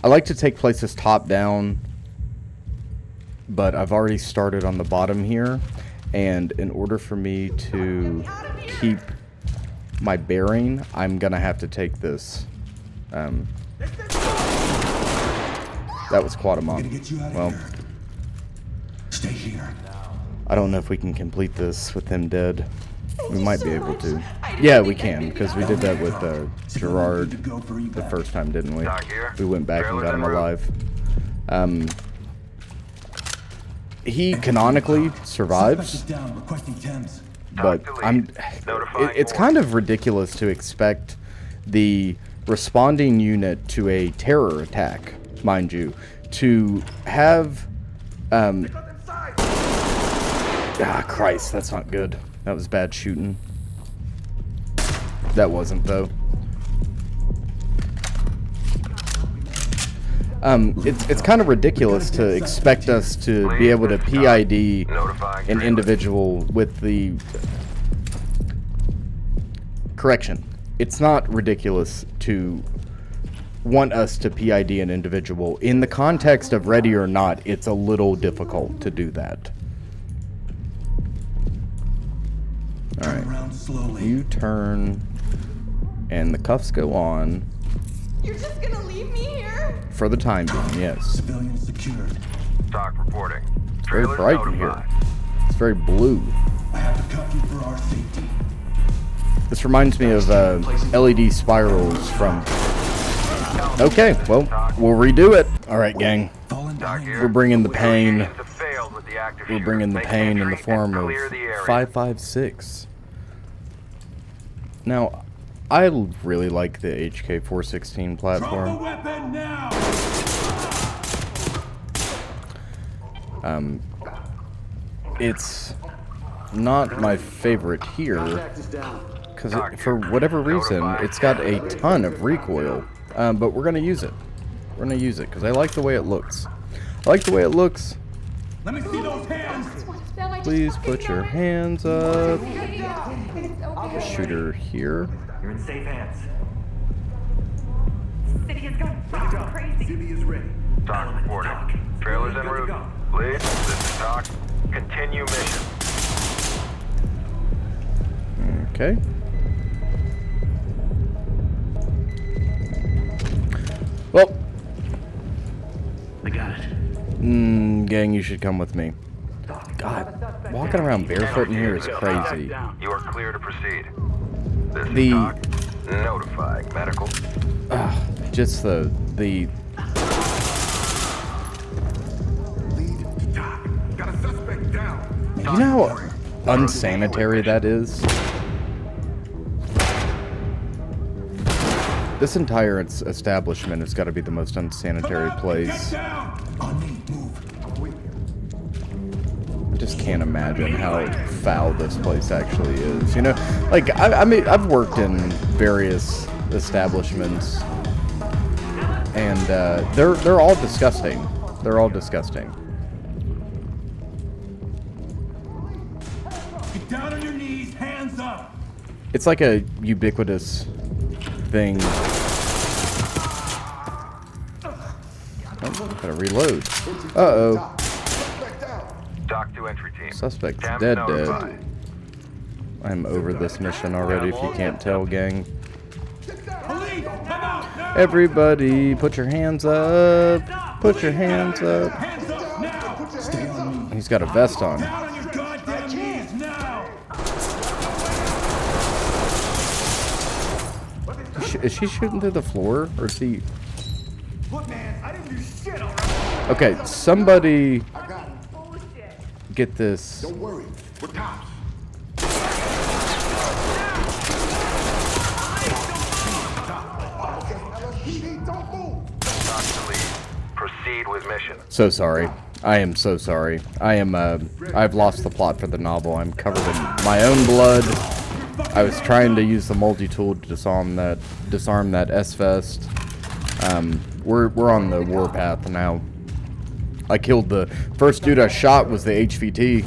I like to take places top down, but I've already started on the bottom here, and in order for me to keep my bearing, I'm gonna have to take this. That was Quadamon. Well, stay here. I don't know if we can complete this with him dead. We might be able to. Yeah, we can, because we did that with Gerard the first time, didn't we? We went back and got him alive. he canonically Suspect survives, is down, requesting Thames. but it's kind of ridiculous to expect the responding unit to a terror attack, mind you, to have Christ, that's not good. That was bad shooting. That wasn't, though. It's kind of ridiculous to expect us to be able to PID an individual with the... Correction. It's not ridiculous to want us to PID an individual. In the context of Ready or Not, it's a little difficult to do that. Alright. You turn, and the cuffs go on. You're just gonna leave me here? For the time being, yes. Civilians secured. Doc reporting. It's very Trailers bright in here. notified. It's very blue. I have to cuff you for our safety. This reminds me of LED spirals from... Okay, well, we'll redo it. Alright, gang. We're bringing the pain. We're bringing the pain in the form of 556. Now, I really like the HK416 platform. Weapon now! It's not my favorite here, because for whatever reason, it's got a ton of recoil. But we're gonna use it. We're gonna use it because I like the way it looks. I like the way it looks. Let me see those hands! Please put your hands up. Shooter here. You're in safe hands. City has gone fucking crazy. City is ready. Doc reporting. Trailers en route. Lead, this is Doc. Continue mission. Okay. Well. I got it. Gang, you should come with me. God, walking around barefoot in here is crazy. You are clear to proceed. This is Doc. Notifying medical. Just the Lead to Doc. Got a suspect down. you know how unsanitary that is? This entire establishment has got to be the most unsanitary place. On me, move. I just can't imagine how foul this place actually is. You know, like I mean, I've worked in various establishments, and they're all disgusting. They're all disgusting. Get down on your knees, hands up! It's like a ubiquitous thing. Oh, gotta reload. Uh-oh. Doc to entry team. Suspect's Thames dead. notified. I'm over this mission already, if you can't tell, gang. Police, come out now! Everybody, put your hands up. Put your hands up. Hands up now! Stay on me. He's got a vest on. Down on your goddamn knees now! Is she shooting through the floor, or is he... Look, man, I didn't do shit, alright? Okay, somebody I got him. get this. Don't worry. We're cops. LSPD, don't move. Doc to lead. Proceed with mission. So sorry. I am so sorry. I've lost the plot for the novel. I'm covered in my own blood. I was trying to use the multi-tool to disarm that S-Vest. We're on the warpath now. I killed the first dude I shot was the HVT.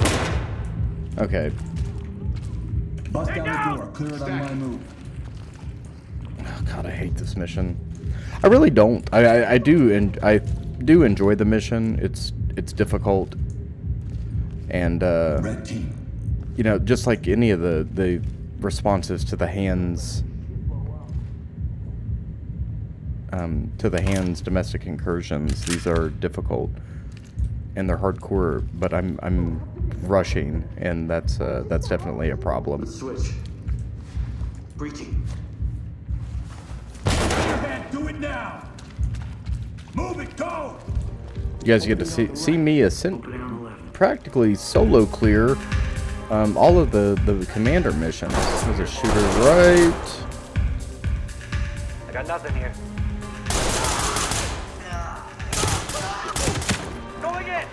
Okay. Bust down the door. Clear it on my move. Oh, God, I hate this mission. I really don't. I do enjoy the mission. It's difficult, and Red team. you know, just like any of the responses to the hands. To the hands domestic incursions, these are difficult and they're hardcore, but I'm rushing, and that's definitely a problem. Switch. Breaching. Your head, do it now! Move it, go! You guys get to see me ascend, practically solo clear all of the commander missions. There's a shooter right. I got nothing here. Going in.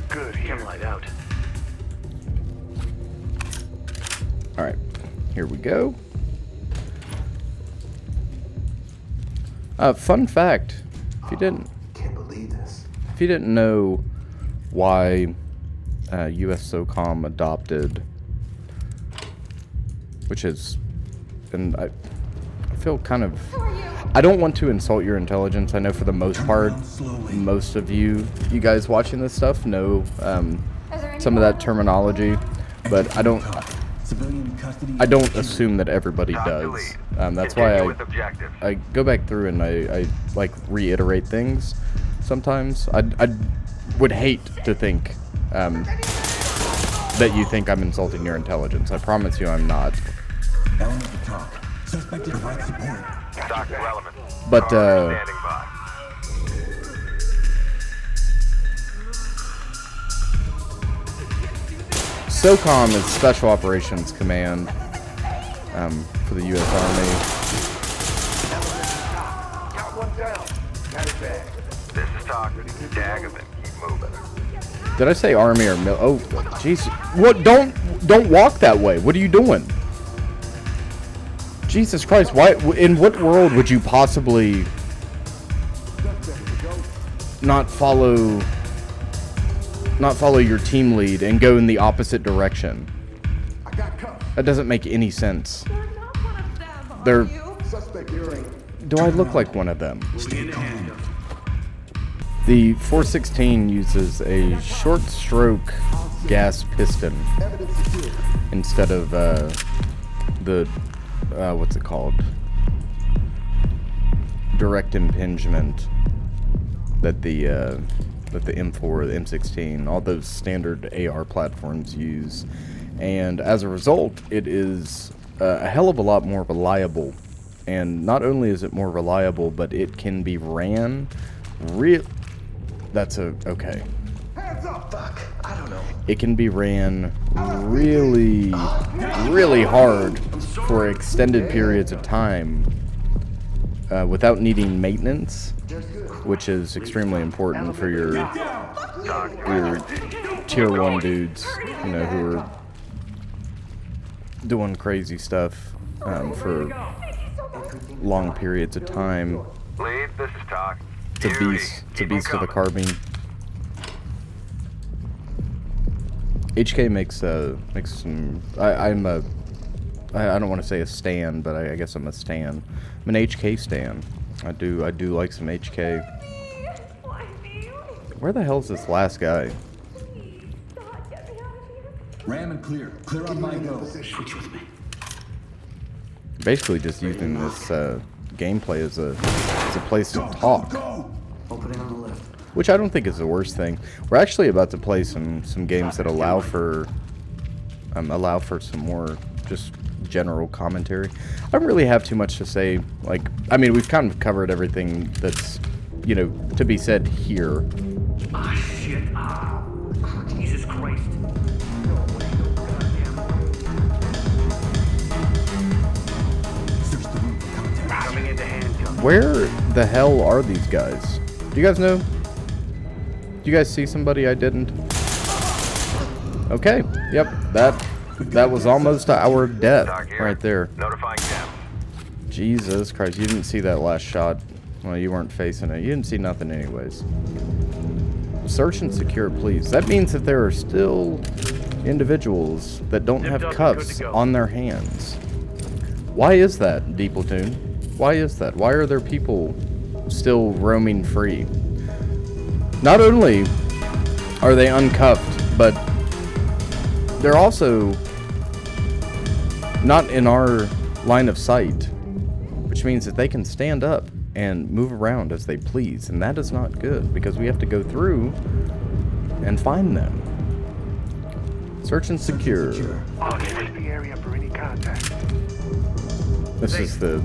Good. Come light out. All right, here we go. Fun fact: if you didn't know why U.S. SOCOM adopted, which is, and I feel kind of, I don't want to insult your intelligence. I know for the most part, most of you guys watching this stuff know some of that terminology, but I don't assume that everybody does. That's why I go back through and I like reiterate things sometimes. I would hate to think that you think I'm insulting your intelligence. I promise you I'm not. But SOCOM is Special Operations Command for the U.S. Army. This is Talk. Daggerman, keep moving. Did I say Army or Mil? Oh, jeez. What? Don't walk that way. What are you doing? Jesus Christ! Why? In what world would you possibly not follow your team lead and go in the opposite direction? That doesn't make any sense. They're. Do I look like one of them? The 416 uses a short stroke gas piston instead of the what's it called? Direct impingement that the M4, the M16, all those standard AR platforms use, and as a result, it is a hell of a lot more reliable. And not only is it more reliable, but it can be ran okay. Hands up! Fuck, I don't know. It can be ran really hard for extended periods of time without needing maintenance, which is extremely important for your tier 1 dudes, you know, who are doing crazy stuff for long periods of time. Lead, this is Talk. It's a beast of a carbine. HK makes some. I don't want to say a stan, but I guess I'm a stan. I'm an HK stan. I do like some HK. Where the hell's this last guy? Ram and clear. Clear on my go. Basically, just using this gameplay as a place to talk. Opening on the left. Which I don't think is the worst thing. We're actually about to play some games that allow for some more just general commentary. I don't really have too much to say. Like, I mean, we've kind of covered everything that's, you know, to be said here. Ah, shit. Ah, Jesus Christ. Coming into handgun. Where the hell are these guys? Do you guys know? Do you guys see somebody I didn't? Okay. Yep. That was almost our death right there. Notifying them. Jesus Christ, you didn't see that last shot. Well, you weren't facing it. You didn't see nothing anyways. Search and secure, please. That means that there are still individuals that don't have cuffs on their hands. Why is that, D Platoon? Why is that? Why are there people still roaming free? Not only are they uncuffed, but they're also not in our line of sight, which means that they can stand up and move around as they please, and that is not good because we have to go through and find them. Search and secure. I'll check the area for any contact. This is the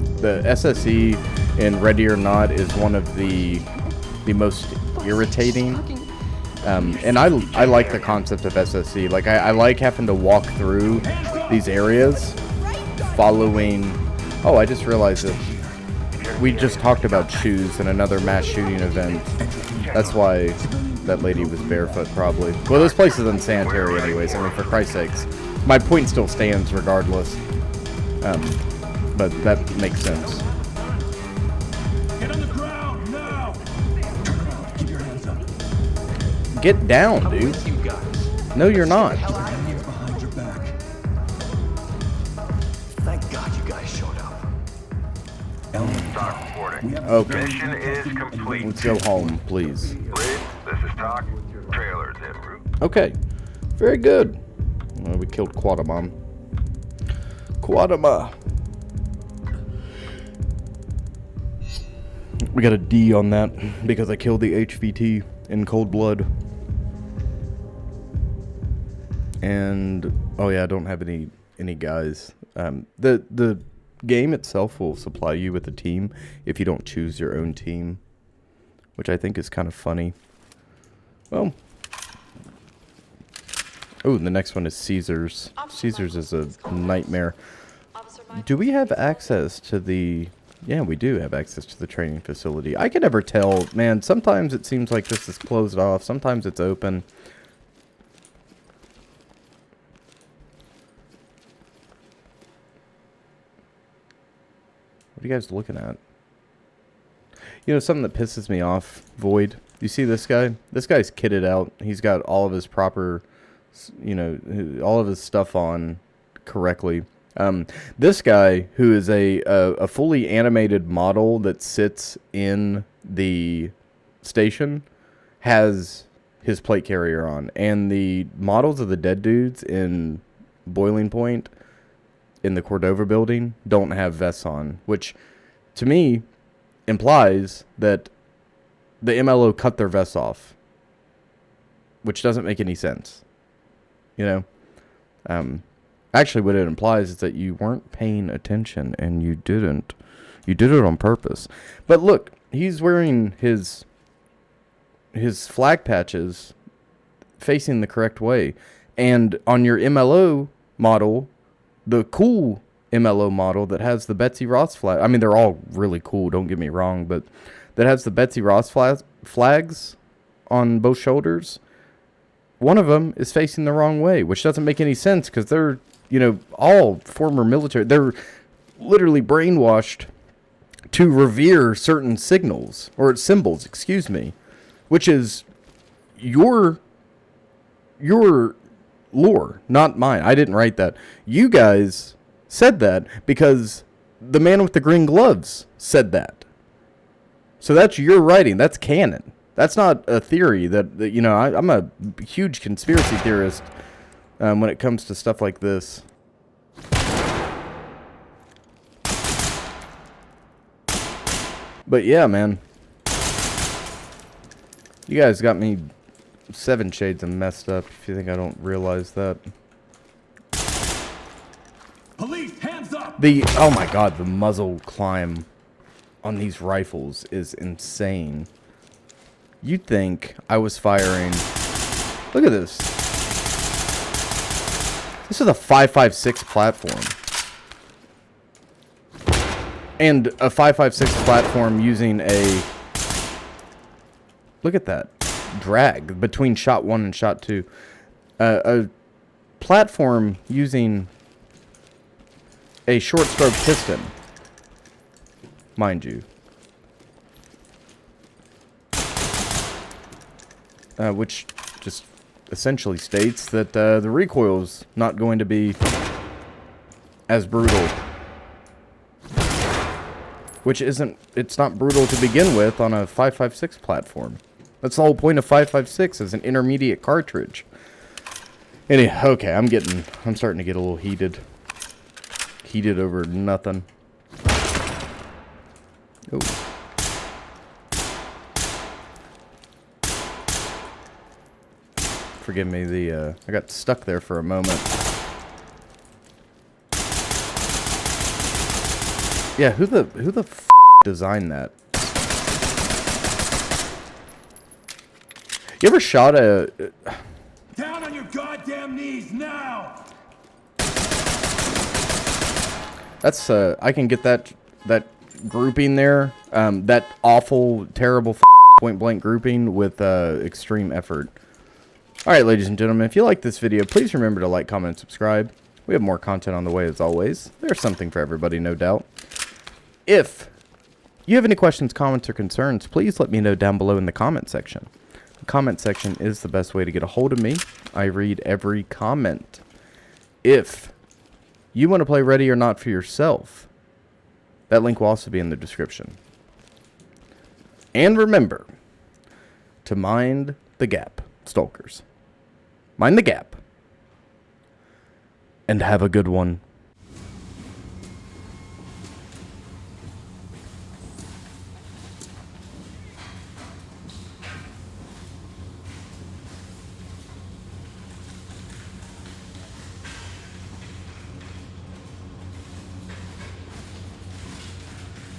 SSE in Ready or Not is one of the the most irritating. And I like the concept of SSC. Like, I like having to walk through these areas following... Oh, I just realized that we just talked about shoes in another mass shooting event. That's why that lady was barefoot, probably. Well, this place is unsanitary anyways. I mean, for Christ's sakes. My point still stands regardless. But that makes sense. Get on the ground now! Turn around. Keep your hands up. Get down, dude. No, you're not. Hands behind your back. Thank God you guys showed up. Element, Talk reporting. we have Okay. Mission is complete. Let's go home, please. Bridge, this is Talk. Trailers en route. Okay. Very good. Well, we killed Quatamon. Quatama. We got a D on that because I killed the HVT in cold blood. And oh yeah, I don't have any guys. The game itself will supply you with a team if you don't choose your own team, which I think is kind of funny. Well, oh, the next one is Caesars. Caesars is a nightmare. Do we have access to the... Yeah, we do have access to the training facility. I can never tell, man. Sometimes it seems like this is closed off. Sometimes it's open. What are you guys looking at? You know, something that pisses me off, Void. You see this guy? This guy's kitted out. He's got all of his proper, you know, all of his stuff on correctly. This guy, who is a fully animated model that sits in the station, has his plate carrier on. And the models of the dead dudes in Boiling Point, in the Cordova building, don't have vests on. Which, to me, implies that the MLO cut their vests off. Which doesn't make any sense. You know? Actually, what it implies is that you weren't paying attention, and you didn't. You did it on purpose. But look, he's wearing his flag patches facing the correct way. And on your MLO model, the cool MLO model that has the Betsy Ross flag, I mean, they're all really cool, don't get me wrong, but that has the Betsy Ross flags on both shoulders, one of them is facing the wrong way, which doesn't make any sense because they're, you know, all former military. They're literally brainwashed to revere certain signals, or symbols, excuse me, which is your lore, not mine. I didn't write that. You guys said that because the man with the green gloves said that. So that's your writing. That's canon. That's not a theory that you know, I'm a huge conspiracy theorist when it comes to stuff like this. But yeah, man. You guys got me 7 shades of messed up, if you think I don't realize that. Police, hands up! Oh my god, the muzzle climb on these rifles is insane. You'd think I was firing... Look at this. This is a 5.56 platform. And a 5.56 platform using a... Look at that. Drag between shot 1 and shot 2. A platform using a short stroke piston. Mind you. Which just essentially states that the recoil's not going to be as brutal. Which isn't, it's not brutal to begin with on a 5.56 platform. That's the whole point of 5.56 is an intermediate cartridge. Anyway, okay, I'm starting to get a little heated. Heated over nothing. Oh. Forgive me, I got stuck there for a moment. Yeah, who the f designed that? You ever shot a... Down on your goddamn knees now! That's, I can get that grouping there. That awful, terrible point-blank grouping with extreme effort. Alright, ladies and gentlemen, if you like this video, please remember to like, comment, and subscribe. We have more content on the way as always. There's something for everybody, no doubt. If you have any questions, comments, or concerns, please let me know down below in the comment section. The comment section is the best way to get a hold of me. I read every comment. If you want to play Ready or Not for yourself, that link will also be in the description. And remember to mind the gap, stalkers. Mind the gap. And have a good one.